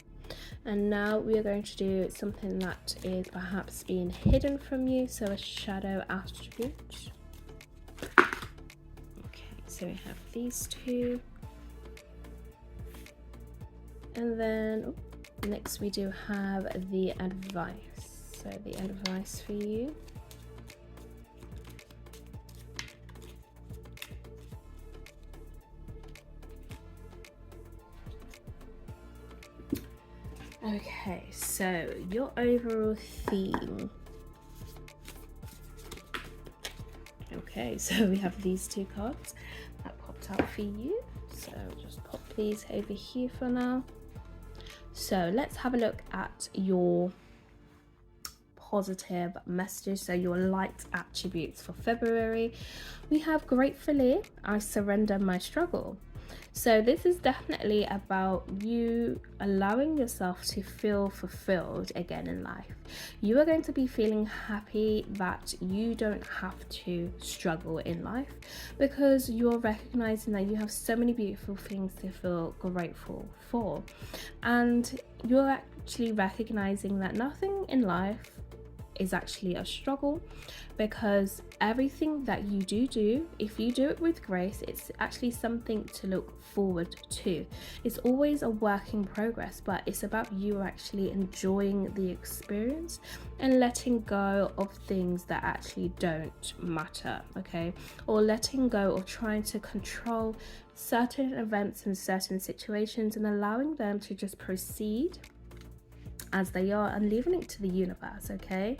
and now we are going to do something that is perhaps being hidden from you, so a shadow attribute. So we have these two, and then next we do have the advice. So the advice for you. Okay, so your overall theme. Okay, so we have these two cards that popped out for you, so just pop these over here for now. So let's have a look at your positive messages, so your light attributes for February. We have gratefully I surrender my struggle. So this is definitely about you allowing yourself to feel fulfilled again in life. You are going to be feeling happy that you don't have to struggle in life, because you're recognizing that you have so many beautiful things to feel grateful for, and you're actually recognizing that nothing in life is actually a struggle, because everything that you do, if you do it with grace, it's actually something to look forward to. It's always a work in progress, but it's about you actually enjoying the experience and letting go of things that actually don't matter, okay? Or letting go of trying to control certain events and certain situations, and allowing them to just proceed as they are, and leaving it to the universe, okay?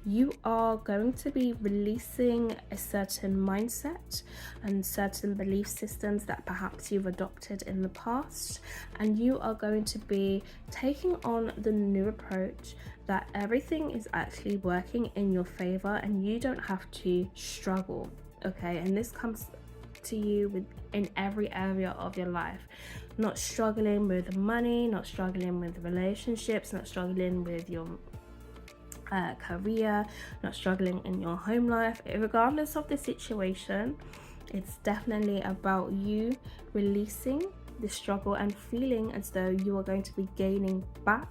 You are going to be releasing a certain mindset and certain belief systems that perhaps you've adopted in the past, and you are going to be taking on the new approach that everything is actually working in your favor and you don't have to struggle, okay? And this comes back to you in every area of your life. Not struggling with money, not struggling with relationships, not struggling with your career, not struggling in your home life. Regardless of the situation, it's definitely about you releasing the struggle and feeling as though you are going to be gaining back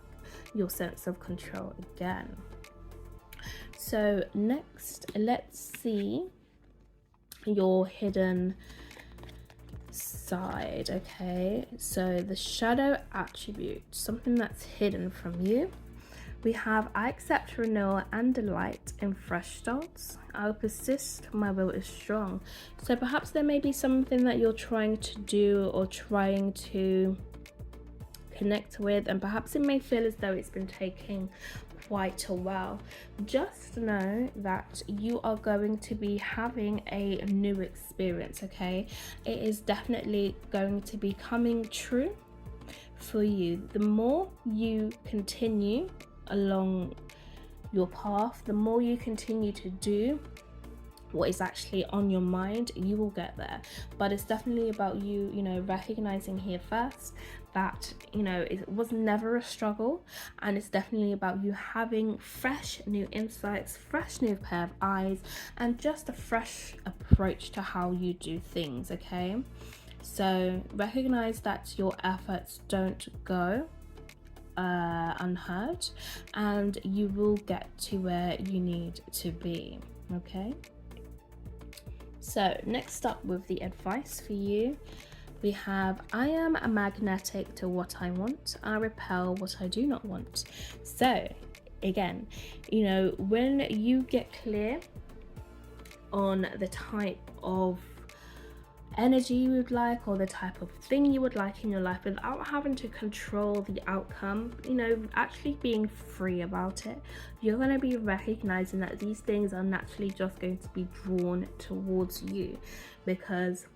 your sense of control again. So next, let's see your hidden side. Okay, so the shadow attribute, something that's hidden from you. We have, I accept renewal and delight in fresh starts. I'll persist, my will is strong. So perhaps there may be something that you're trying to do or trying to connect with, and perhaps it may feel as though it's been taking quite a while. Just know that you are going to be having a new experience, okay? It is definitely going to be coming true for you. The more you continue along your path, the more you continue to do what is actually on your mind, you will get there. But it's definitely about you, recognizing here first that, it was never a struggle, and it's definitely about you having fresh new insights, fresh new pair of eyes, and just a fresh approach to how you do things, okay? So recognize that your efforts don't go unheard, and you will get to where you need to be, okay? So next up with the advice for you, we have, I am magnetic to what I want, I repel what I do not want. So again, when you get clear on the type of energy you would like, or the type of thing you would like in your life, without having to control the outcome, actually being free about it, you're going to be recognizing that these things are naturally just going to be drawn towards you. Because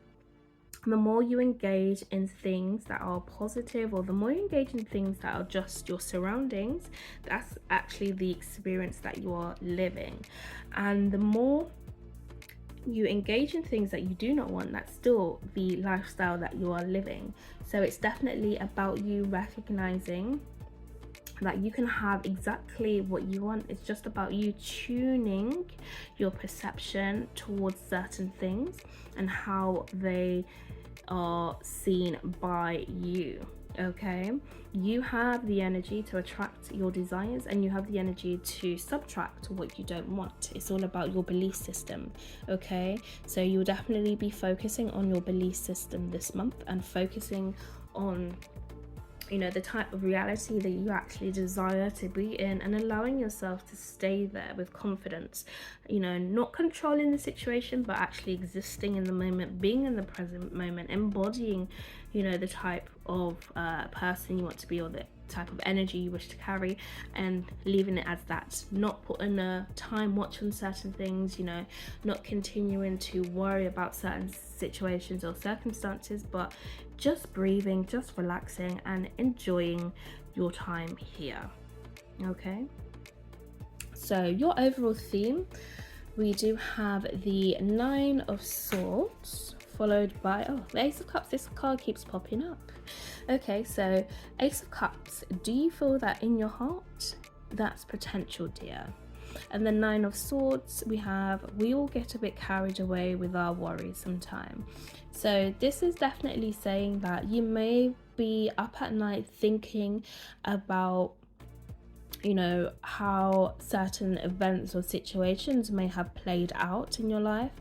the more you engage in things that are positive, or the more you engage in things that are just your surroundings, that's actually the experience that you are living. And the more you engage in things that you do not want, that's still the lifestyle that you are living. So it's definitely about you recognizing that you can have exactly what you want. It's just about you tuning your perception towards certain things and how they are seen by you, okay? You have the energy to attract your desires, and you have the energy to subtract what you don't want. It's all about your belief system, okay? So you'll definitely be focusing on your belief system this month, and focusing on the type of reality that you actually desire to be in, and allowing yourself to stay there with confidence, not controlling the situation, but actually existing in the moment, being in the present moment, embodying the type of person you want to be, or the type of energy you wish to carry, and leaving it as that, not putting a time watch on certain things, not continuing to worry about certain situations or circumstances, but just breathing, just relaxing, and enjoying your time here, okay? So your overall theme, we do have the Nine of Swords, followed by the Ace of Cups. This card keeps popping up. Okay, so Ace of Cups, do you feel that in your heart? That's potential, dear. And the Nine of Swords, we all get a bit carried away with our worries sometimes. So this is definitely saying that you may be up at night thinking about how certain events or situations may have played out in your life,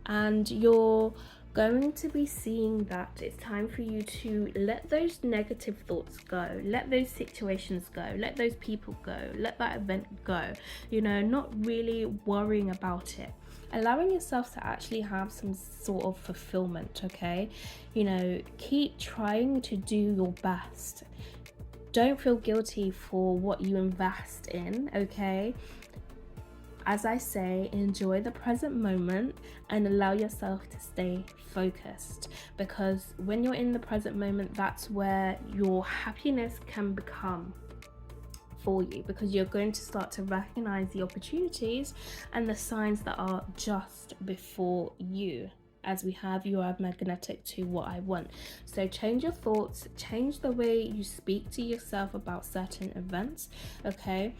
and you're going to be seeing that it's time for you to let those negative thoughts go, let those situations go, let those people go, let that event go, not really worrying about it, allowing yourself to actually have some sort of fulfillment, okay? Keep trying to do your best. Don't feel guilty for what you invest in, okay? As I say, enjoy the present moment and allow yourself to stay focused, because when you're in the present moment, that's where your happiness can become for you, because you're going to start to recognize the opportunities and the signs that are just before you, as we have, you are magnetic to what I want. So change your thoughts, change the way you speak to yourself about certain events, okay?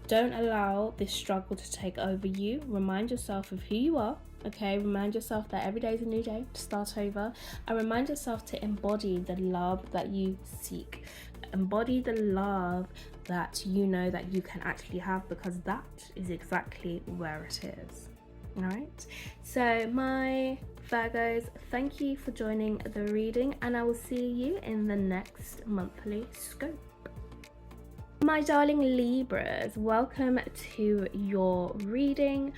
Don't allow this struggle to take over you. Remind yourself of who you are, okay? Remind yourself that every day is a new day to start over, and remind yourself to embody the love that you seek. Embody the love that you know that you can actually have, because that is exactly where it is. All right, so my Virgos, thank you for joining the reading, and I will see you in the next monthly scope. My darling Libras, welcome to your reading.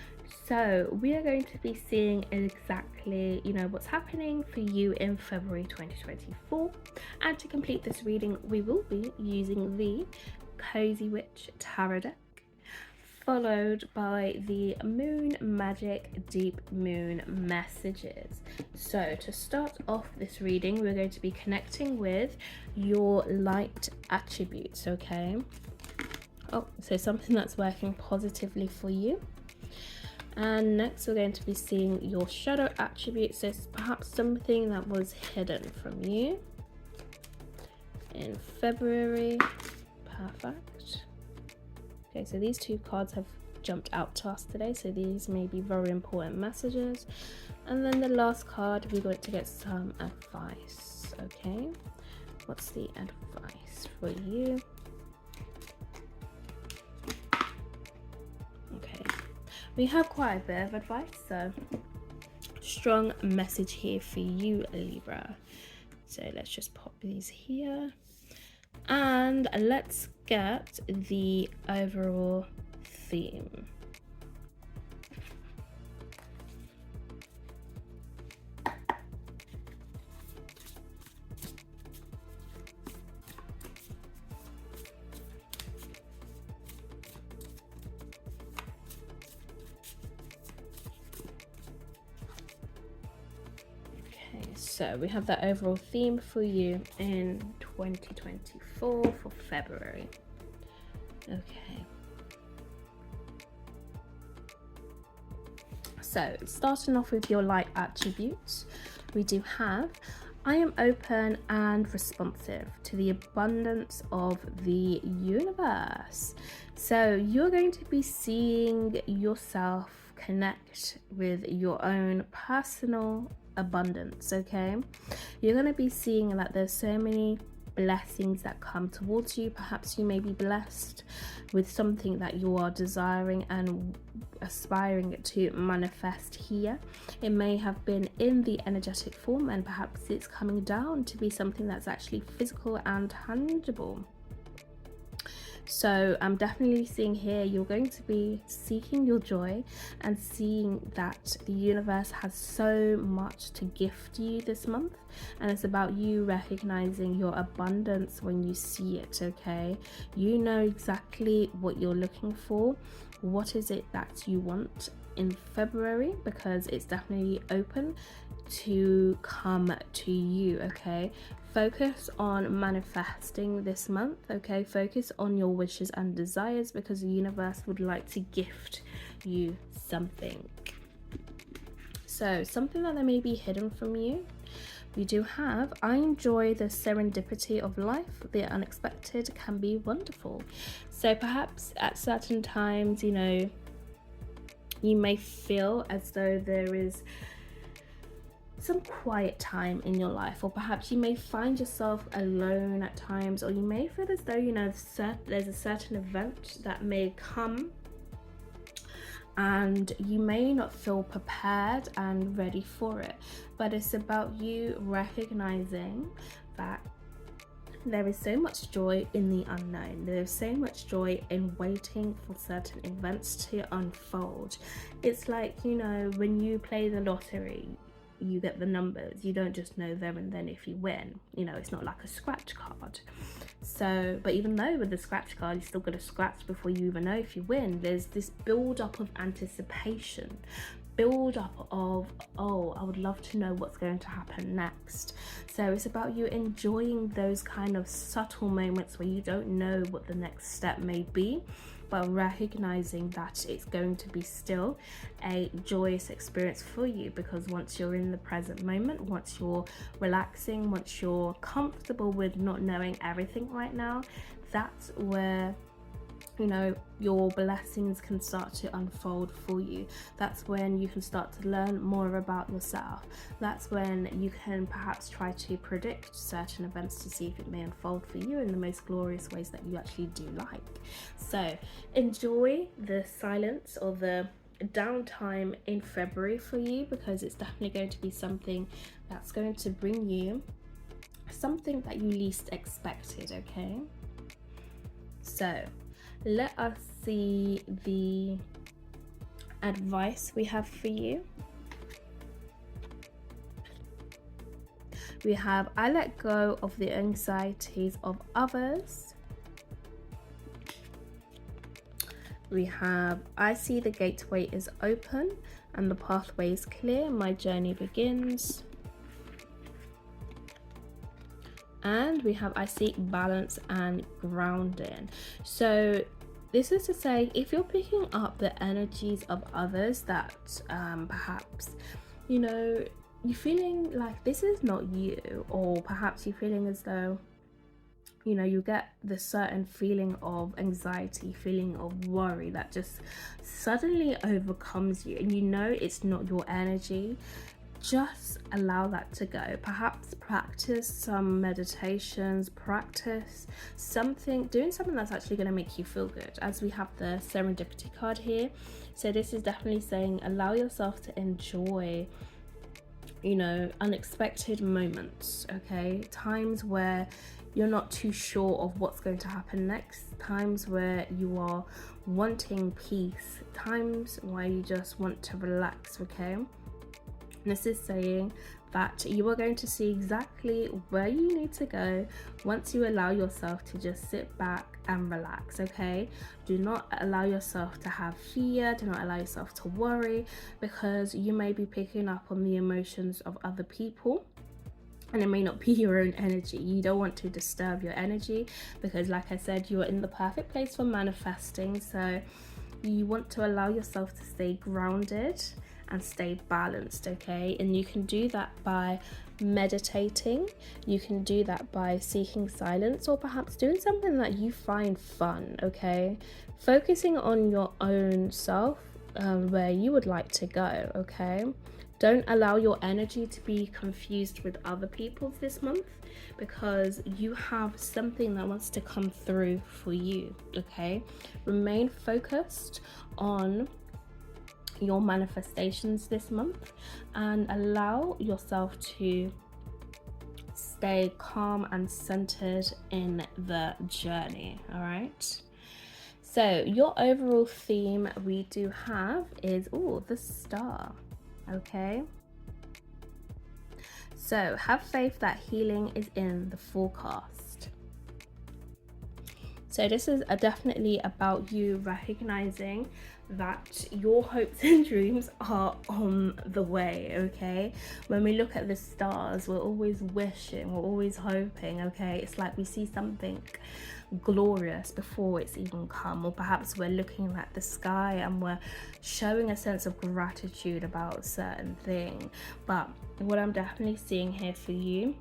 So we are going to be seeing exactly, what's happening for you in February 2024. And to complete this reading, we will be using the Cozy Witch Tarot deck, followed by the Moon Magic Deep Moon Messages. So to start off this reading, we're going to be connecting with your light attributes, okay? So something that's working positively for you. And next we're going to be seeing your shadow attributes. So perhaps something that was hidden from you in February. Perfect. Okay, so these two cards have jumped out to us today, so these may be very important messages. And then the last card, we're going to get some advice, okay? What's the advice for you? Okay, we have quite a bit of advice, so strong message here for you, Libra. So let's just pop these here. And let's get the overall theme. So we have that overall theme for you in 2024 for February. Okay. So starting off with your light attributes, we do have, I am open and responsive to the abundance of the universe. So you're going to be seeing yourself connect with your own personal abundance, okay? You're going to be seeing that there's so many blessings that come towards you. Perhaps you may be blessed with something that you are desiring and aspiring to manifest here. It may have been in the energetic form, and perhaps it's coming down to be something that's actually physical and tangible. So I'm definitely seeing here you're going to be seeking your joy and seeing that the universe has so much to gift you this month, and it's about you recognizing your abundance when you see it, okay? You know exactly what you're looking for. What is it that you want in February, because it's definitely open to come to you, okay? Focus on manifesting this month, okay? Focus on your wishes and desires, because the universe would like to gift you something. So something that may be hidden from you, we do have, I enjoy the serendipity of life. The unexpected can be wonderful. So perhaps at certain times, you may feel as though there is some quiet time in your life, or perhaps you may find yourself alone at times, or you may feel as though there's a certain event that may come and you may not feel prepared and ready for it. But it's about you recognizing that there is so much joy in the unknown. There is so much joy in waiting for certain events to unfold. It's like, when you play the lottery, you get the numbers. You don't just know there and then if you win. It's not like a scratch card. So, but even though with the scratch card, you still got to scratch before you even know if you win. There's this build up of anticipation. build up of, oh, I would love to know what's going to happen next. So it's about you enjoying those kind of subtle moments where you don't know what the next step may be, but recognizing that it's going to be still a joyous experience for you, because once you're in the present moment, once you're relaxing, once you're comfortable with not knowing everything right now, that's where, you know, your blessings can start to unfold for you. That's when you can start to learn more about yourself. That's when you can perhaps try to predict certain events to see if it may unfold for you in the most glorious ways that you actually do like. So enjoy the silence or the downtime in February for you, because it's definitely going to be something that's going to bring you something that you least expected. Okay, so let us see the advice we have for you. We have, I let go of the anxieties of others. We have, I see the gateway is open and the pathway is clear. My journey begins. And we have, I seek balance and grounding. So this is to say, if you're picking up the energies of others that perhaps, you know, you're feeling like this is not you, or perhaps you're feeling as though, you know, you get the certain feeling of anxiety, feeling of worry that just suddenly overcomes you, and you know it's not your energy, just allow that to go. Perhaps practice some meditations, practice something, doing something that's actually going to make you feel good, as we have the serendipity card here. So this is definitely saying allow yourself to enjoy, you know, unexpected moments, okay? Times where you're not too sure of what's going to happen next, times where you are wanting peace, times where you just want to relax, okay? This is saying that you are going to see exactly where you need to go once you allow yourself to just sit back and relax, okay? Do not allow yourself to have fear, do not allow yourself to worry, because you may be picking up on the emotions of other people, and it may not be your own energy. You don't want to disturb your energy, because like I said, you are in the perfect place for manifesting. So you want to allow yourself to stay grounded and stay balanced, okay? And you can do that by meditating, you can do that by seeking silence, or perhaps doing something that you find fun, okay? Focusing on your own self, where you would like to go, okay? Don't allow your energy to be confused with other people's this month, because you have something that wants to come through for you, okay? Remain focused on your manifestations this month and allow yourself to stay calm and centered in the journey. All right, so your overall theme we do have is the star. Okay, so have faith that healing is in the forecast. So this is definitely about you recognizing that your hopes and dreams are on the way, okay? When we look at the stars, we're always wishing, we're always hoping, okay? It's like we see something glorious before it's even come, or perhaps we're looking at the sky and we're showing a sense of gratitude about a certain thing. But what I'm definitely seeing here for you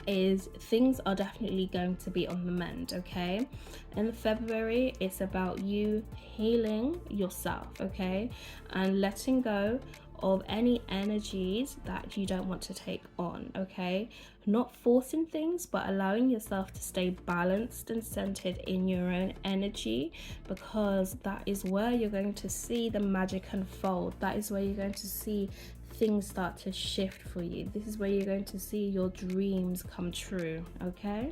is things are definitely going to be on the mend, okay? In February, it's about you healing yourself, okay? And letting go of any energies that you don't want to take on, okay? Not forcing things, but allowing yourself to stay balanced and centered in your own energy, because that is where you're going to see the magic unfold. That is where you're going to see things start to shift for you. This is where you're going to see your dreams come true, okay?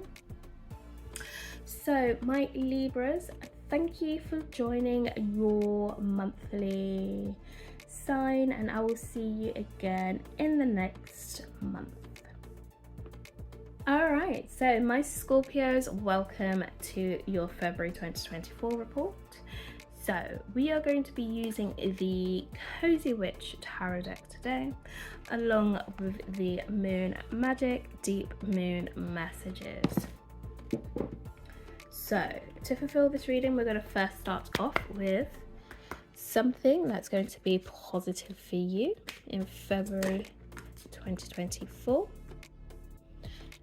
So my Libras, thank you for joining your monthly sign, and I will see you again in the next month. All right, so my Scorpios, welcome to your February 2024 report. So we are going to be using the Cozy Witch Tarot deck today, along with the Moon Magic Deep Moon Messages. So to fulfill this reading, we're going to first start off with something that's going to be positive for you in February 2024.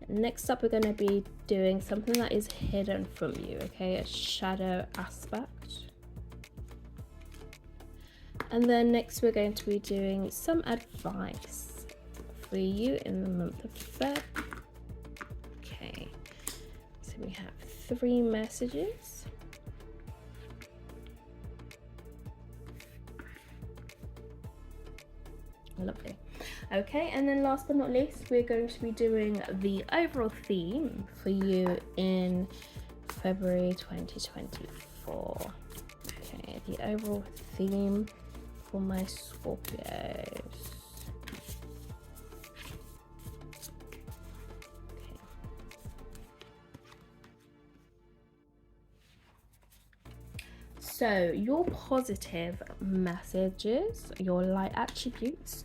Next up, we're going to be doing something that is hidden from you, okay? A shadow aspect. And then next, we're going to be doing some advice for you in the month of Feb. Okay, so we have 3 messages. Lovely. Okay, and then last but not least, we're going to be doing the overall theme for you in February 2024. Okay, the overall theme for my Scorpios. Okay. So your positive messages, your light attributes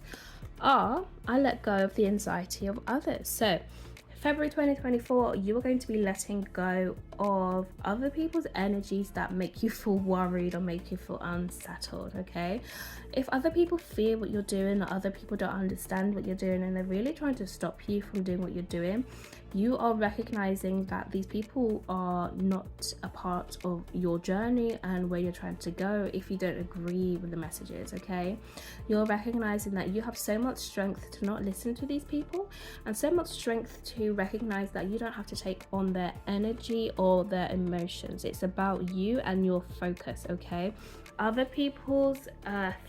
are, I let go of the anxiety of others. So February 2024, you are going to be letting go of other people's energies that make you feel worried or make you feel unsettled, okay? If other people fear what you're doing, or other people don't understand what you're doing, and they're really trying to stop you from doing what you're doing, you are recognizing that these people are not a part of your journey and where you're trying to go if you don't agree with the messages, okay? You're recognizing that you have so much strength to not listen to these people, and so much strength to recognize that you don't have to take on their energy or their emotions. It's about you and your focus, okay? Other people's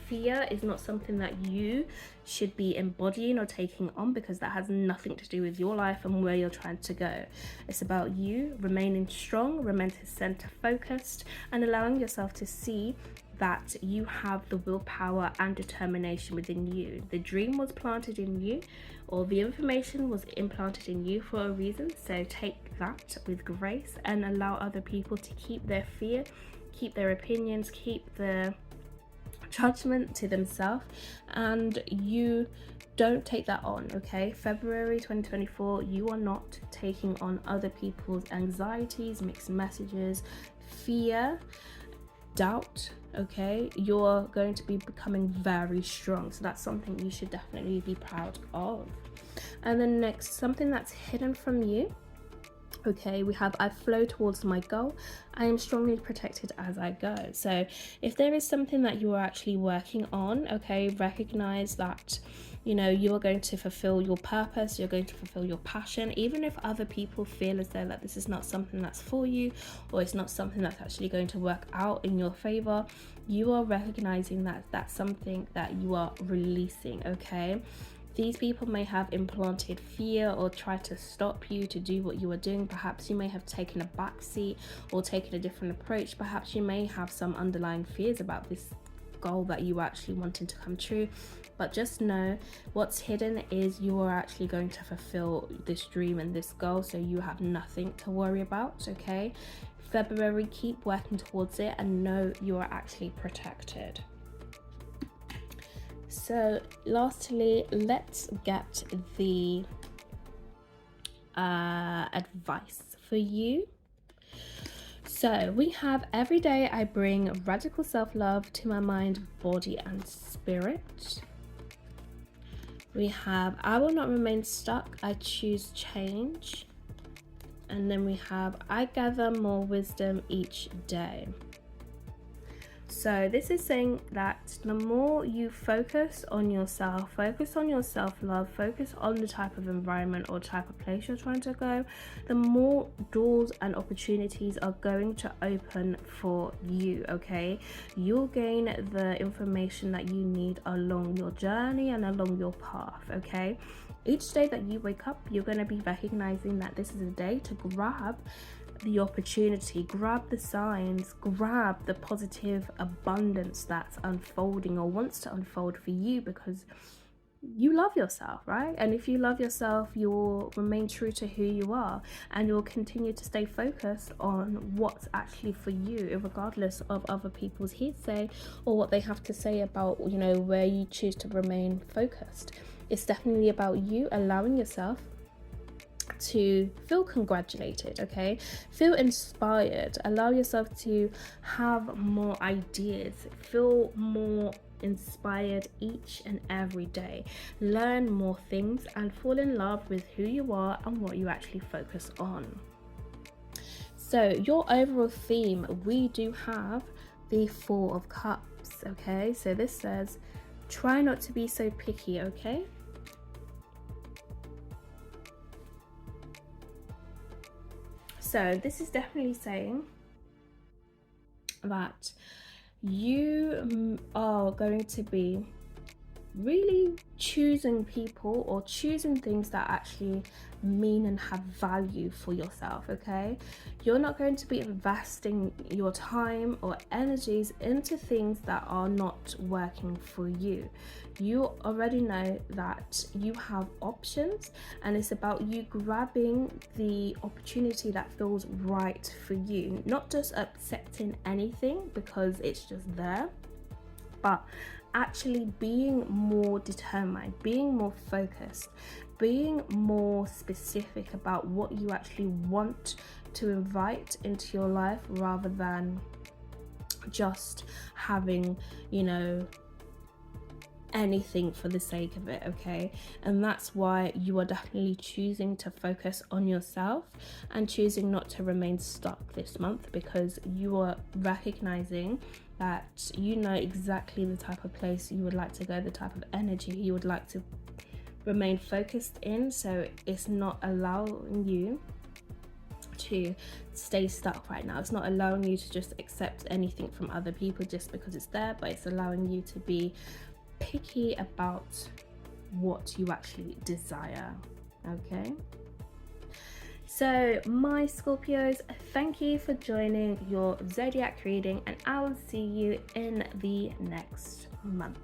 fear is not something that you should be embodying or taking on, because that has nothing to do with your life and where you're trying to go. It's about you remaining strong, remaining center focused, and allowing yourself to see that you have the willpower and determination within you. The dream was planted in you, or the information was implanted in you for a reason. So take that with grace and allow other people to keep their fear, keep their opinions, keep their judgment to themselves, and you don't take that on, okay? February 2024, you are not taking on other people's anxieties, mixed messages, fear, doubt, okay? You're going to be becoming very strong, so that's something you should definitely be proud of. And then next, something that's hidden from you. Okay, we have I flow towards my goal. I am strongly protected as I go. So if there is something that you are actually working on, okay, recognize that, you know, you are going to fulfill your purpose, you're going to fulfill your passion, even if other people feel as though that this is not something that's for you, or it's not something that's actually going to work out in your favor. You are recognizing that that's something that you are releasing, okay? These people may have implanted fear or tried to stop you to do what you are doing. Perhaps you may have taken a backseat or taken a different approach. Perhaps you may have some underlying fears about this goal that you are actually wanting to come true. But just know what's hidden is you are actually going to fulfill this dream and this goal, so you have nothing to worry about, okay? February, keep working towards it and know you are actually protected. So lastly, let's get the advice for you. So we have, every day I bring radical self-love to my mind, body and spirit. We have, I will not remain stuck, I choose change. And then we have, I gather more wisdom each day. So this is saying that the more you focus on yourself, focus on your self-love, focus on the type of environment or type of place you're trying to go, the more doors and opportunities are going to open for you, okay? You'll gain the information that you need along your journey and along your path, okay? Each day that you wake up, you're going to be recognizing that this is a day to grab the opportunity, grab the signs, grab the positive abundance that's unfolding or wants to unfold for you, because you love yourself, right? And if you love yourself, you'll remain true to who you are, and you'll continue to stay focused on what's actually for you, regardless of other people's hearsay or what they have to say about, you know, where you choose to remain focused. It's definitely about you allowing yourself to feel congratulated, okay? Feel inspired. Allow yourself to have more ideas. Feel more inspired each and every day. Learn more things and fall in love with who you are and what you actually focus on. So your overall theme, we do have the Four of Cups, okay? So this says, try not to be so picky, okay? So this is definitely saying that you are going to be really choosing people or choosing things that actually mean and have value for yourself, okay? You're not going to be investing your time or energies into things that are not working for you. You already know that you have options, and it's about you grabbing the opportunity that feels right for you, not just accepting anything because it's just there, but actually being more determined, being more focused, being more specific about what you actually want to invite into your life, rather than just having, you know, anything for the sake of it, okay? And that's why you are definitely choosing to focus on yourself and choosing not to remain stuck this month, because you are recognizing that you know exactly the type of place you would like to go, the type of energy you would like to remain focused in. So it's not allowing you to stay stuck right now. It's not allowing you to just accept anything from other people just because it's there, but it's allowing you to be picky about what you actually desire, okay? So my Scorpios, thank you for joining your zodiac reading, and I will see you in the next month.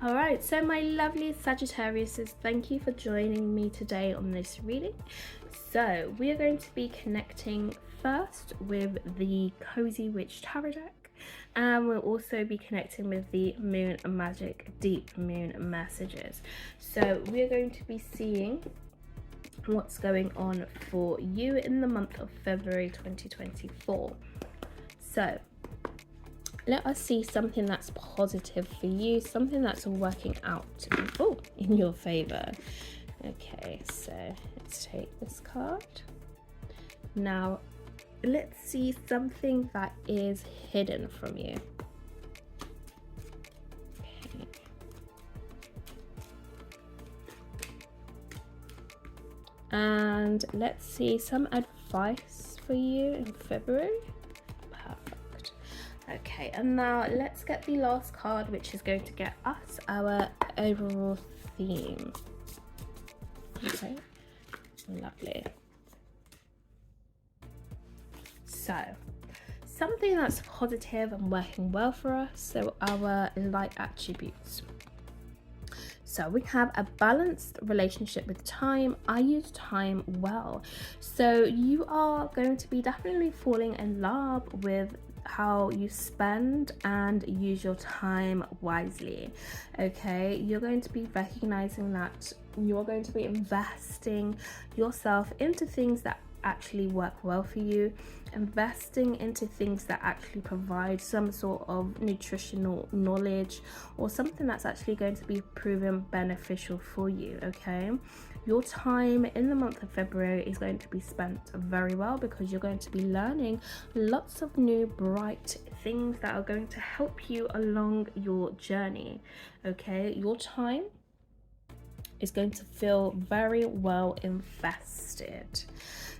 All right, so my lovely Sagittariuses, thank you for joining me today on this reading. So we are going to be connecting first with the Cozy Witch Tarot deck, and we'll also be connecting with the Moon Magic Deep Moon messages. So we're going to be seeing what's going on for you in the month of February 2024. So let us see something that's positive for you, something that's working out in your favor. Okay, so let's take this card. Now let's see something that is hidden from you. Okay. And let's see some advice for you in February. Perfect. Okay, and now let's get the last card, which is going to get us our overall theme. Okay, lovely. So something that's positive and working well for us, so our light attributes. So we have a balanced relationship with time. I use time well. So you are going to be definitely falling in love with how you spend and use your time wisely, okay? You're going to be recognizing that you're going to be investing yourself into things that actually work well for you, investing into things that actually provide some sort of nutritional knowledge or something that's actually going to be proven beneficial for you, okay? Your time in the month of February is going to be spent very well, because you're going to be learning lots of new bright things that are going to help you along your journey, okay? Your time is going to feel very well invested.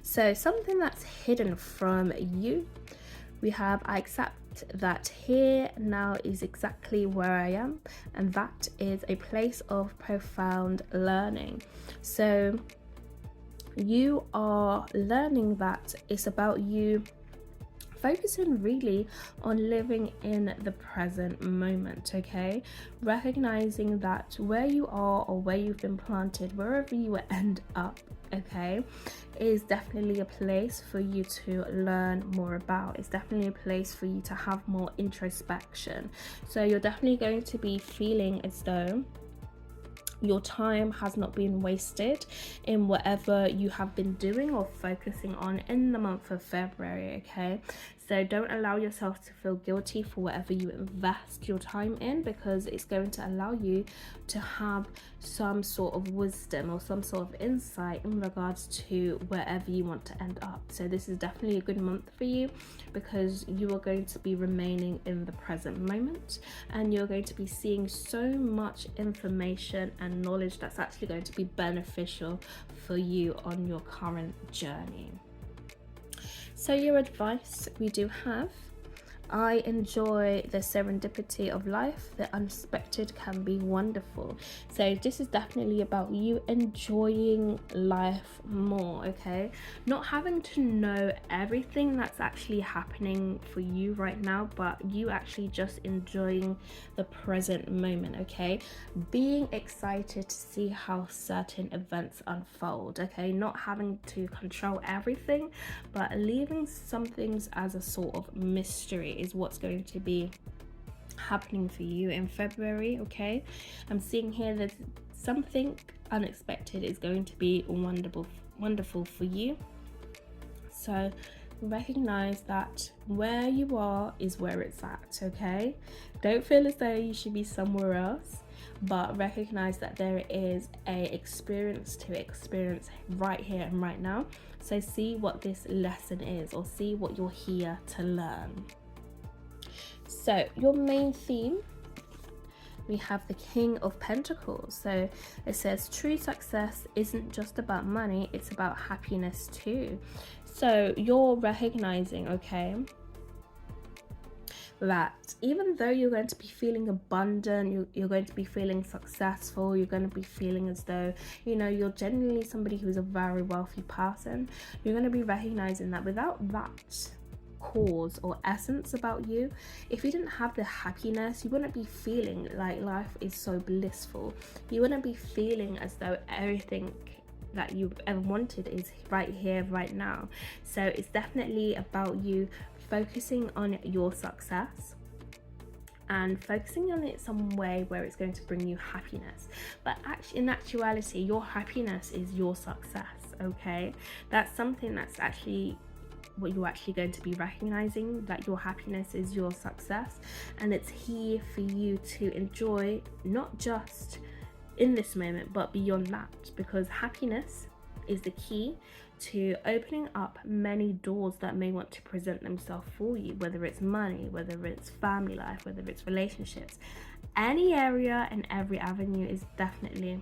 So something that's hidden from you, we have, I accept that here now is exactly where I am, and that is a place of profound learning. So you are learning that it's about you focusing really on living in the present moment, okay? Recognizing that where you are or where you've been planted, wherever you end up, okay, is definitely a place for you to learn more about. It's definitely a place for you to have more introspection. So you're definitely going to be feeling as though your time has not been wasted in whatever you have been doing or focusing on in the month of February, okay? So don't allow yourself to feel guilty for whatever you invest your time in, because it's going to allow you to have some sort of wisdom or some sort of insight in regards to wherever you want to end up. So this is definitely a good month for you, because you are going to be remaining in the present moment, and you're going to be seeing so much information and knowledge that's actually going to be beneficial for you on your current journey. So your advice, we do have: I enjoy the serendipity of life. The unexpected can be wonderful. So this is definitely about you enjoying life more, okay? Not having to know everything that's actually happening for you right now, but you actually just enjoying the present moment, okay? Being excited to see how certain events unfold, okay? Not having to control everything, but leaving some things as a sort of mystery is what's going to be happening for you in February, okay? I'm seeing here that something unexpected is going to be wonderful for you. So recognize that where you are is where it's at, okay? Don't feel as though you should be somewhere else, but recognize that there is a experience to experience right here and right now. So see what this lesson is, or see what you're here to learn. So your main theme, we have the King of Pentacles. So it says true success isn't just about money, it's about happiness too. So you're recognizing, okay, that even though you're going to be feeling abundant, you're going to be feeling successful, you're going to be feeling as though, you know, you're genuinely somebody who's a very wealthy person, you're going to be recognizing that without that cause or essence about you, if you didn't have the happiness, you wouldn't be feeling like life is so blissful. You wouldn't be feeling as though everything that you've ever wanted is right here, right now. So it's definitely about you focusing on your success and focusing on it some way where it's going to bring you happiness. But actually, in actuality, your happiness is your success, okay? That's something that's actually what you're actually going to be recognizing, that your happiness is your success, and it's here for you to enjoy, not just in this moment but beyond that, because happiness is the key to opening up many doors that may want to present themselves for you, whether it's money, whether it's family life, whether it's relationships. Any area and every avenue is definitely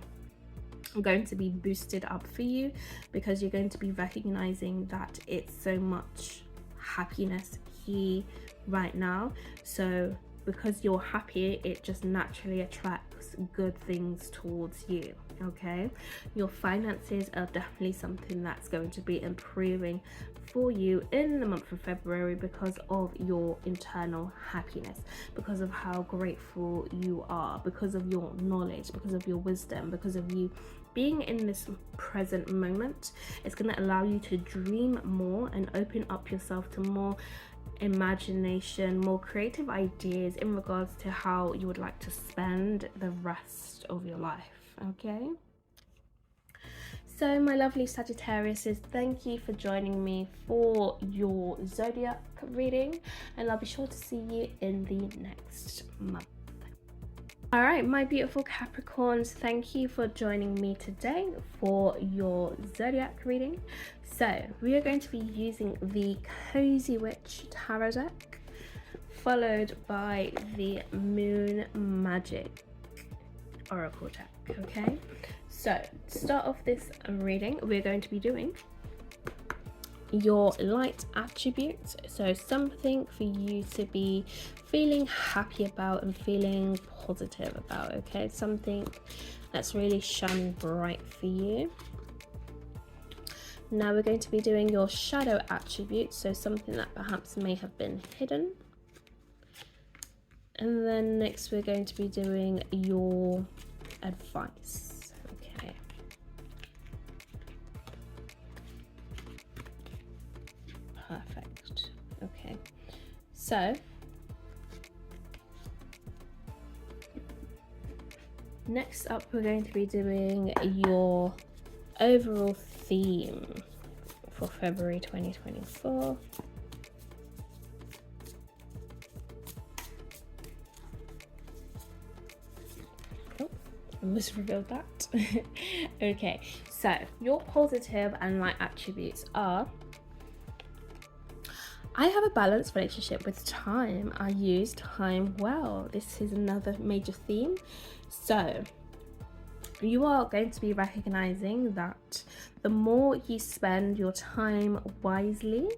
going to be boosted up for you, because you're going to be recognizing that it's so much happiness here right now. So because you're happy, it just naturally attracts good things towards you, okay? Your finances are definitely something that's going to be improving for you in the month of February, because of your internal happiness, because of how grateful you are, because of your knowledge, because of your wisdom, because of you being in this present moment. It's going to allow you to dream more and open up yourself to more imagination, more creative ideas in regards to how you would like to spend the rest of your life, okay? So my lovely Sagittariuses, thank you for joining me for your zodiac reading, and I'll be sure to see you in the next month. All right, my beautiful Capricorns, thank you for joining me today for your zodiac reading. So we are going to be using the Cozy Witch Tarot deck, followed by the Moon Magic Oracle deck, okay? So to start off this reading, we're going to be doing your light attributes, so something for you to be feeling happy about and feeling positive about, okay? Something that's really shining bright for you. Now we're going to be doing your shadow attributes, so something that perhaps may have been hidden. And then next we're going to be doing your advice. Okay. Perfect. Okay. So next up we're going to be doing your overall theme for February 2024. Oh, I almost revealed that. Okay, so your positive and light attributes are: I have a balanced relationship with time. I use time well. This is another major theme. So you are going to be recognizing that the more you spend your time wisely,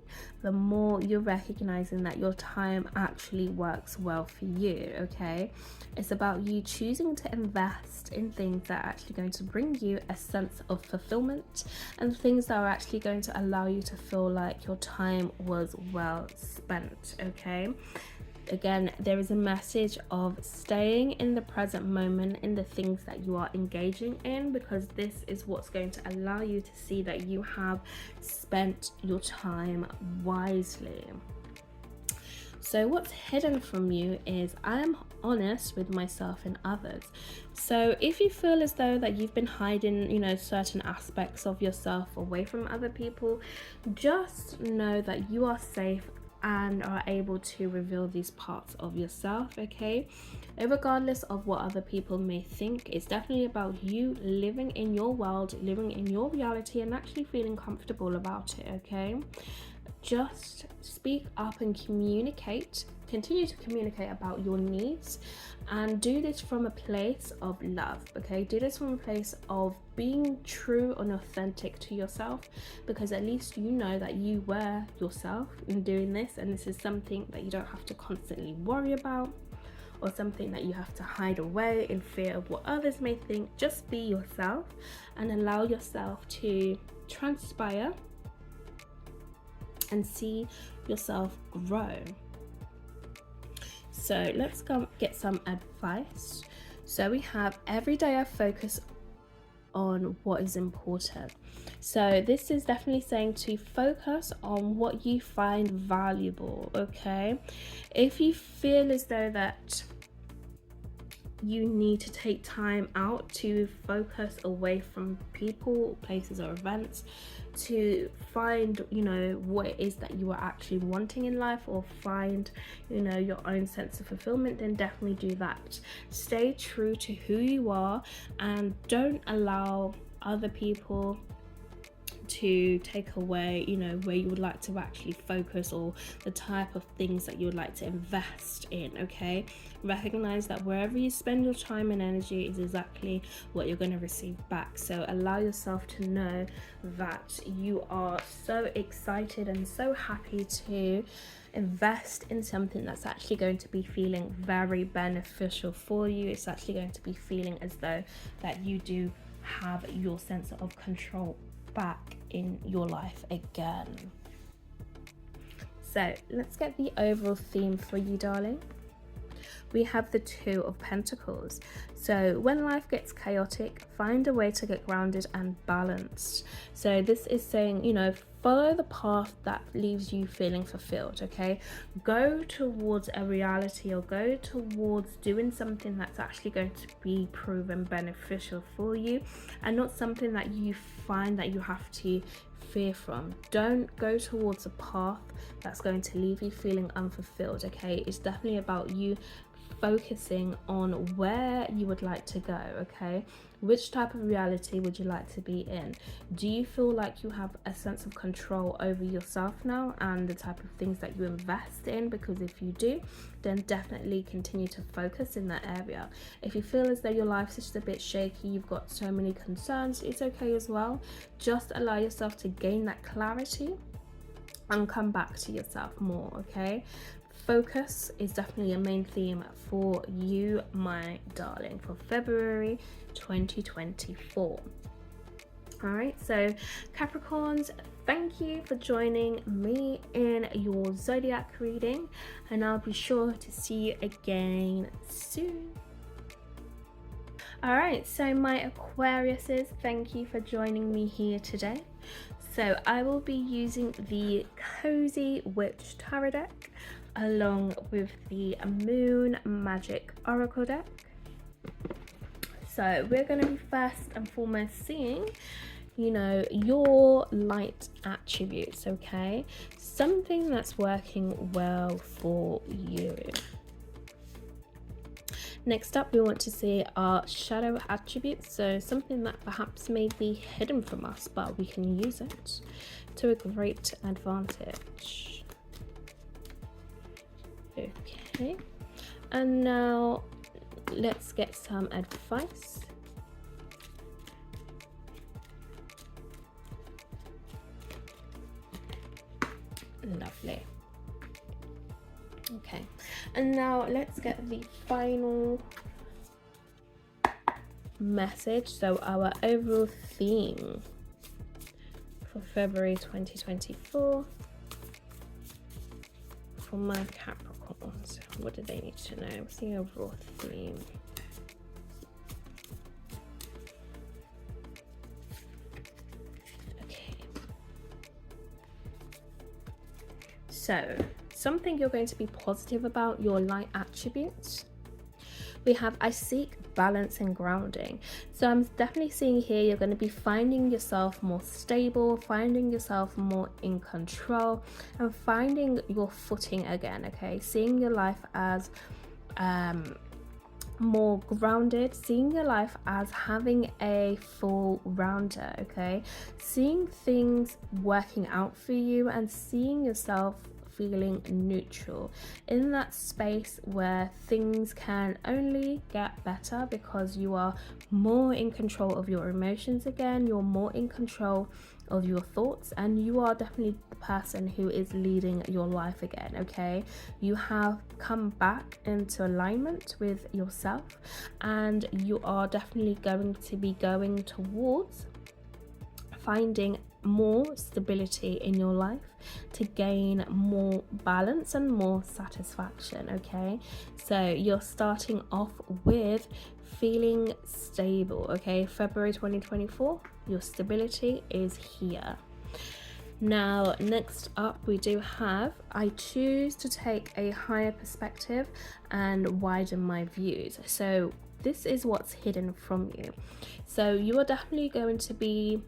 the more you're recognizing that your time actually works well for you. Okay, it's about you choosing to invest in things that are actually going to bring you a sense of fulfillment, and things that are actually going to allow you to feel like your time was well spent. Okay, again, there is a message of staying in the present moment in the things that you are engaging in, because this is what's going to allow you to see that you have spent your time wisely. So what's hidden from you is I am honest with myself and others. So if you feel as though that you've been hiding, certain aspects of yourself away from other people, just know that you are safe and are able to reveal these parts of yourself. Okay, and regardless of what other people may think, it's definitely about you living in your world, living in your reality, and actually feeling comfortable about it. Okay, just speak up and communicate, continue to communicate about your needs, and do this from a place of love. Okay, do this from a place of being true and authentic to yourself, because at least you know that you were yourself in doing this, and this is something that you don't have to constantly worry about or something that you have to hide away in fear of what others may think. Just be yourself and allow yourself to transpire and see yourself grow. So let's go get some advice. So we have: every day I focus on what is important. So this is definitely saying to focus on what you find valuable. Okay, if you feel as though that you need to take time out to focus away from people, places, or events to find what it is that you are actually wanting in life, or find your own sense of fulfillment, then definitely do that. Stay true to who you are and don't allow other people to take away where you would like to actually focus, or the type of things that you would like to invest in. Okay, recognize that wherever you spend your time and energy is exactly what you're going to receive back. So allow yourself to know that you are so excited and so happy to invest in something that's actually going to be feeling very beneficial for you. It's actually going to be feeling as though that you do have your sense of control back in your life again. So let's get the overall theme for you, darling. We have the Two of Pentacles. So when life gets chaotic, find a way to get grounded and balanced. So this is saying, follow the path that leaves you feeling fulfilled. Okay, go towards a reality, or go towards doing something that's actually going to be proven beneficial for you, and not something that you find that you have to fear from. Don't go towards a path that's going to leave you feeling unfulfilled. Okay, it's definitely about you focusing on where you would like to go. Okay, which type of reality would you like to be in? Do you feel like you have a sense of control over yourself now and the type of things that you invest in? Because if you do, then definitely continue to focus in that area. If you feel as though your life's just a bit shaky, you've got so many concerns, it's okay as well. Just allow yourself to gain that clarity and come back to yourself more. Okay, focus is definitely a main theme for you, my darling, for February 2024. All right, so Capricorns, thank you for joining me in your zodiac reading, and I'll be sure to see you again soon. All right, so my Aquariuses, thank you for joining me here today. So I will be using the Cozy Witch Tarot deck along with the Moon Magic Oracle deck. So we're going to be first and foremost seeing, you know, your light attributes, okay? Something that's working well for you. Next up, we want to see our shadow attributes, so something that perhaps may be hidden from us, but we can use it to a great advantage. Okay, and now let's get some advice. Lovely. Okay, and now let's get the final message, so our overall theme for February 2024 for my Capricorns. What do they need to know? What's the overall theme? Okay, so something you're going to be positive about, your light attributes. We have, I seek balance and grounding. So I'm definitely seeing here you're going to be finding yourself more stable, finding yourself more in control, and finding your footing again, okay? Seeing your life as more grounded, seeing your life as having a full rounder, okay? Seeing things working out for you and seeing yourself feeling neutral in that space where things can only get better because you are more in control of your emotions again, you're more in control of your thoughts, and you are definitely the person who is leading your life again, okay? You have come back into alignment with yourself, and you are definitely going to be going towards finding more stability in your life to gain more balance and more satisfaction, okay? So you're starting off with feeling stable, okay? February 2024, your stability is here. Now, next up, we do have, I choose to take a higher perspective and widen my views. So this is what's hidden from you. So you are definitely going to be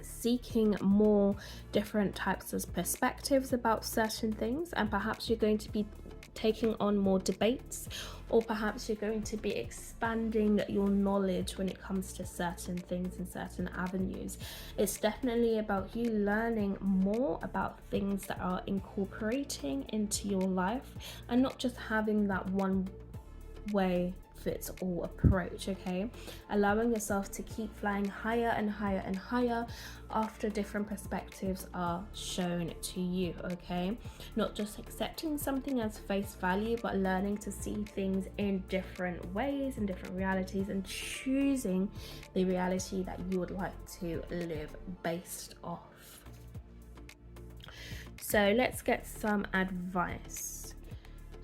seeking more different types of perspectives about certain things, and perhaps you're going to be taking on more debates, or perhaps you're going to be expanding your knowledge when it comes to certain things and certain avenues. It's definitely about you learning more about things that are incorporating into your life and not just having that one way fits all approach, okay? Allowing yourself to keep flying higher and higher and higher after different perspectives are shown to you, okay? Not just accepting something as face value, but learning to see things in different ways and different realities, and choosing the reality that you would like to live based off. So let's get some advice.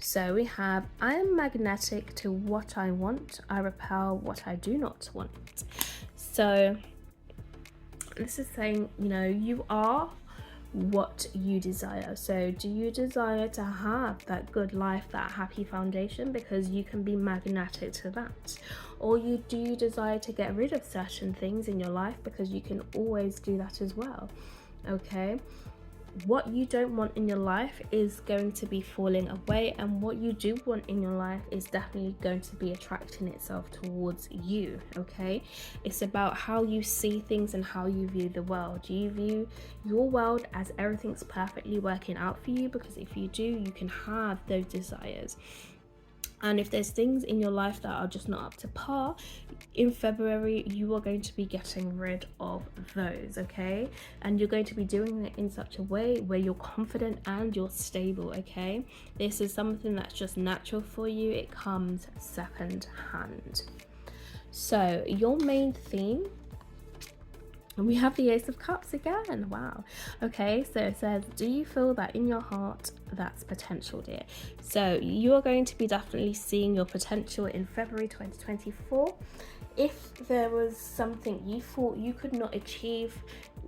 So we have, I am magnetic to what I want. I repel what I do not want. So this is saying, you know, you are what you desire. So do you desire to have that good life, that happy foundation, because you can be magnetic to that? Or do you desire to get rid of certain things in your life, because you can always do that as well, okay? What you don't want in your life is going to be falling away, and what you do want in your life is definitely going to be attracting itself towards you, okay? It's about how you see things and how you view the world. Do you view your world as everything's perfectly working out for you? Because if you do, you can have those desires. And if there's things in your life that are just not up to par, in February, you are going to be getting rid of those, okay? And you're going to be doing it in such a way where you're confident and you're stable, okay? This is something that's just natural for you. It comes second hand. So your main theme And we have the Ace of Cups again. Wow. Okay, so it says, do you feel that in your heart that's potential, dear? So you are going to be definitely seeing your potential in February 2024. If there was something you thought you could not achieve,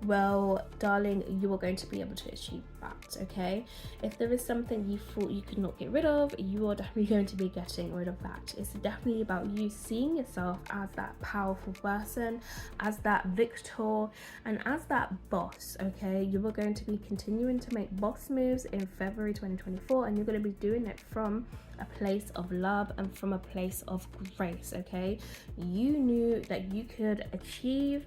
well, darling, you are going to be able to achieve that, okay? If there is something you thought you could not get rid of, you are definitely going to be getting rid of that. It's definitely about you seeing yourself as that powerful person, as that victor, and as that boss, okay? You are going to be continuing to make boss moves in February 2024, and you're going to be doing it from a place of love and from a place of grace, okay? You knew that you could achieve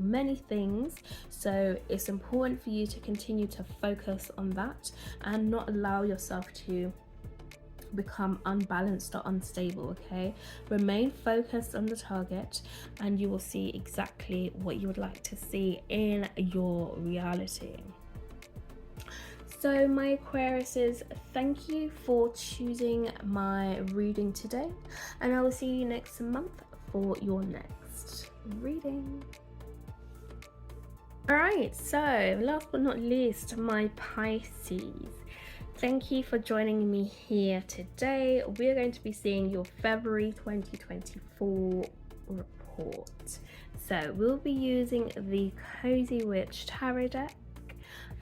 many things, so it's important for you to continue to focus on that and not allow yourself to become unbalanced or unstable, okay? Remain focused on the target and you will see exactly what you would like to see in your reality. So my Aquariuses, thank you for choosing my reading today, and I will see you next month for your next reading. Alright, so last but not least, my Pisces. Thank you for joining me here today. We're going to be seeing your February 2024 report. So we'll be using the Cozy Witch Tarot deck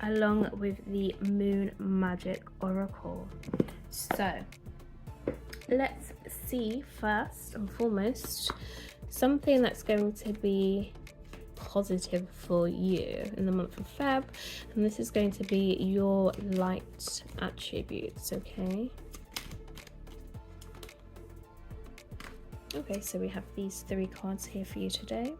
along with the Moon Magic Oracle. So let's see first and foremost something that's going to be positive for you in the month of Feb, and this is going to be your light attributes, okay? Okay, so we have these 3 cards here for you today.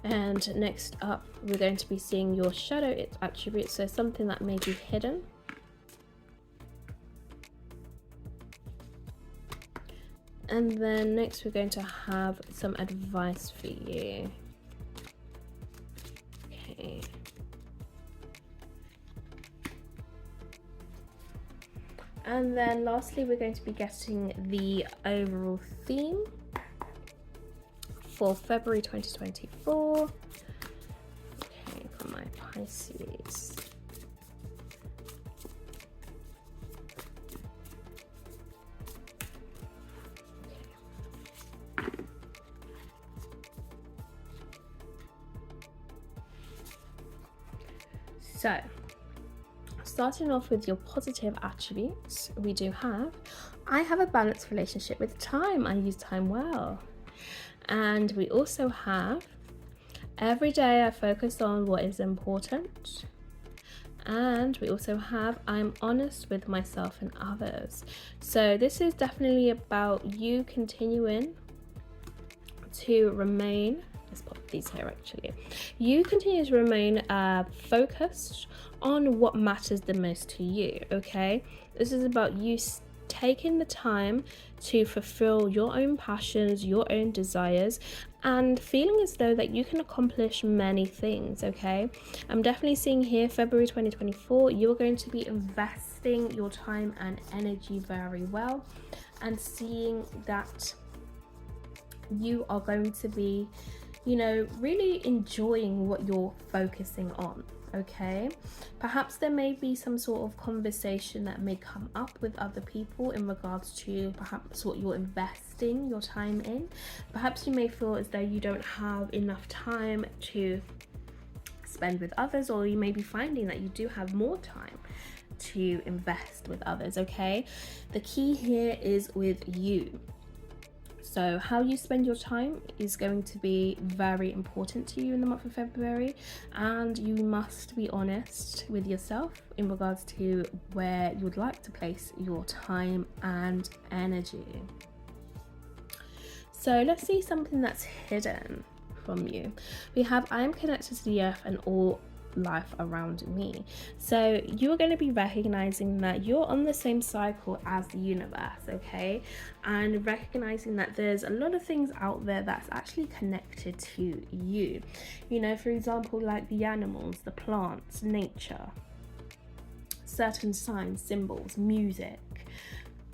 And next up, we're going to be seeing your shadow attributes, so something that may be hidden. And then next we're going to have some advice for you. Okay. And then lastly, we're going to be getting the overall theme for February 2024. Okay, for my Pisces. So, starting off with your positive attributes, we do have, I have a balanced relationship with time. I use time well. And we also have, every day I focus on what is important. And we also have, I'm honest with myself and others. So this is definitely about you continuing to remain, let's put these here actually. You continue to remain focused on what matters the most to you, okay? This is about you taking the time to fulfill your own passions, your own desires, and feeling as though that you can accomplish many things, okay? I'm definitely seeing here February 2024, you're going to be investing your time and energy very well, and seeing that you are going to be, you know, really enjoying what you're focusing on, okay? Perhaps there may be some sort of conversation that may come up with other people in regards to perhaps what you're investing your time in. Perhaps you may feel as though you don't have enough time to spend with others, or you may be finding that you do have more time to invest with others, okay? The key here is with you. So how you spend your time is going to be very important to you in the month of February, and you must be honest with yourself in regards to where you would like to place your time and energy. So let's see something that's hidden from you. We have, I am connected to the earth and all life around me. So you're going to be recognizing that you're on the same cycle as the universe, okay? And recognizing that there's a lot of things out there that's actually connected to you. You know, for example, like the animals, the plants, nature. certain signs, symbols, music,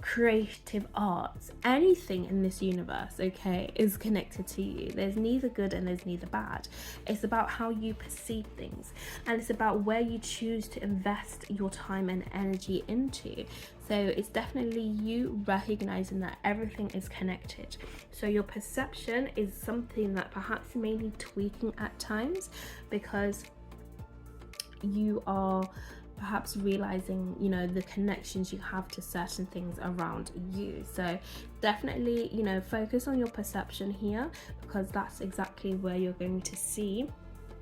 creative arts, anything in this universe, okay, is connected to you. There's neither good and there's neither bad. It's about how you perceive things, and it's about where you choose to invest your time and energy into. So it's definitely you recognizing that everything is connected. So your perception is something that perhaps you may need tweaking at times, because you are perhaps realizing, you know, the connections you have to certain things around you. So definitely, you know, focus on your perception here, because that's exactly where you're going to see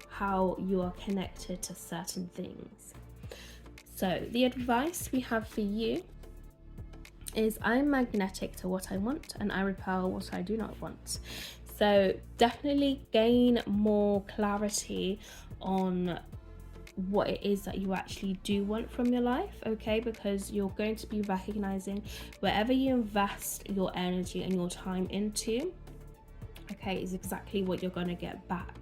how you are connected to certain things. So the advice we have for you is, I'm magnetic to what I want and I repel what I do not want. So definitely gain more clarity on what it is that you actually do want from your life, okay? Because you're going to be recognizing wherever you invest your energy and your time into, okay, is exactly what you're going to get back.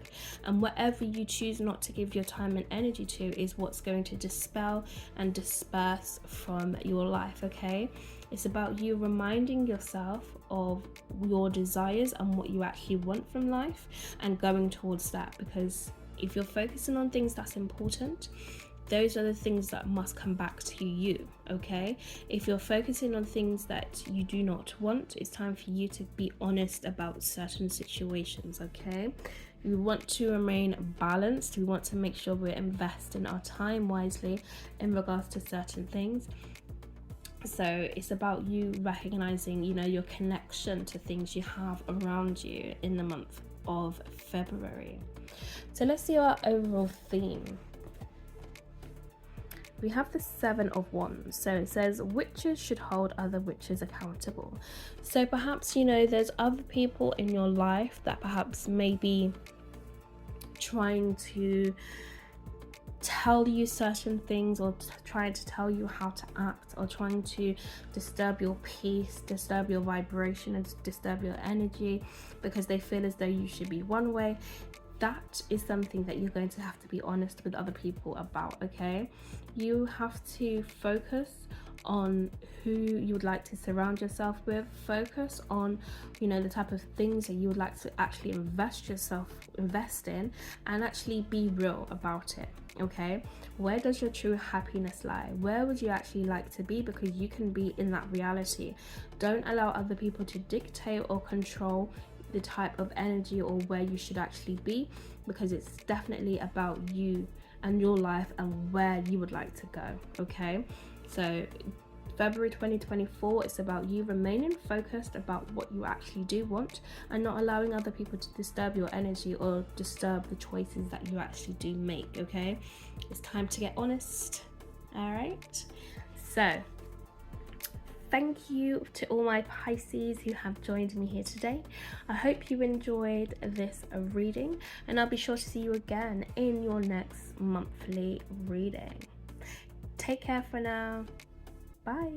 And whatever you choose not to give your time and energy to is what's going to dispel and disperse from your life, okay? It's about you reminding yourself of your desires and what you actually want from life and going towards that, because if you're focusing on things that's important, those are the things that must come back to you, okay? If you're focusing on things that you do not want, it's time for you to be honest about certain situations, okay? We want to remain balanced. We want to make sure we're investing our time wisely in regards to certain things. So it's about you recognizing, you know, your connection to things you have around you in the month of February. So let's see our overall theme. We have the 7 of Wands. So it says witches should hold other witches accountable. So perhaps, you know, there's other people in your life that perhaps may be trying to tell you certain things, or trying to tell you how to act, or trying to disturb your peace, disturb your vibration, and disturb your energy, because they feel as though you should be one way. That is something that you're going to have to be honest with other people about, okay? You have to focus on who you would like to surround yourself with. Focus on, you know, the type of things that you would like to actually invest in, and actually be real about it, okay? Where does your true happiness lie? Where would you actually like to be? Because you can be in that reality. Don't allow other people to dictate or control the type of energy or where you should actually be, because it's definitely about you and your life and where you would like to go, okay? So February 2024, it's about you remaining focused about what you actually do want, and not allowing other people to disturb your energy or disturb the choices that you actually do make, okay? It's time to get honest. All right, so thank you to all my Pisces who have joined me here today. I hope you enjoyed this reading, and I'll be sure to see you again in your next monthly reading. Take care for now. Bye.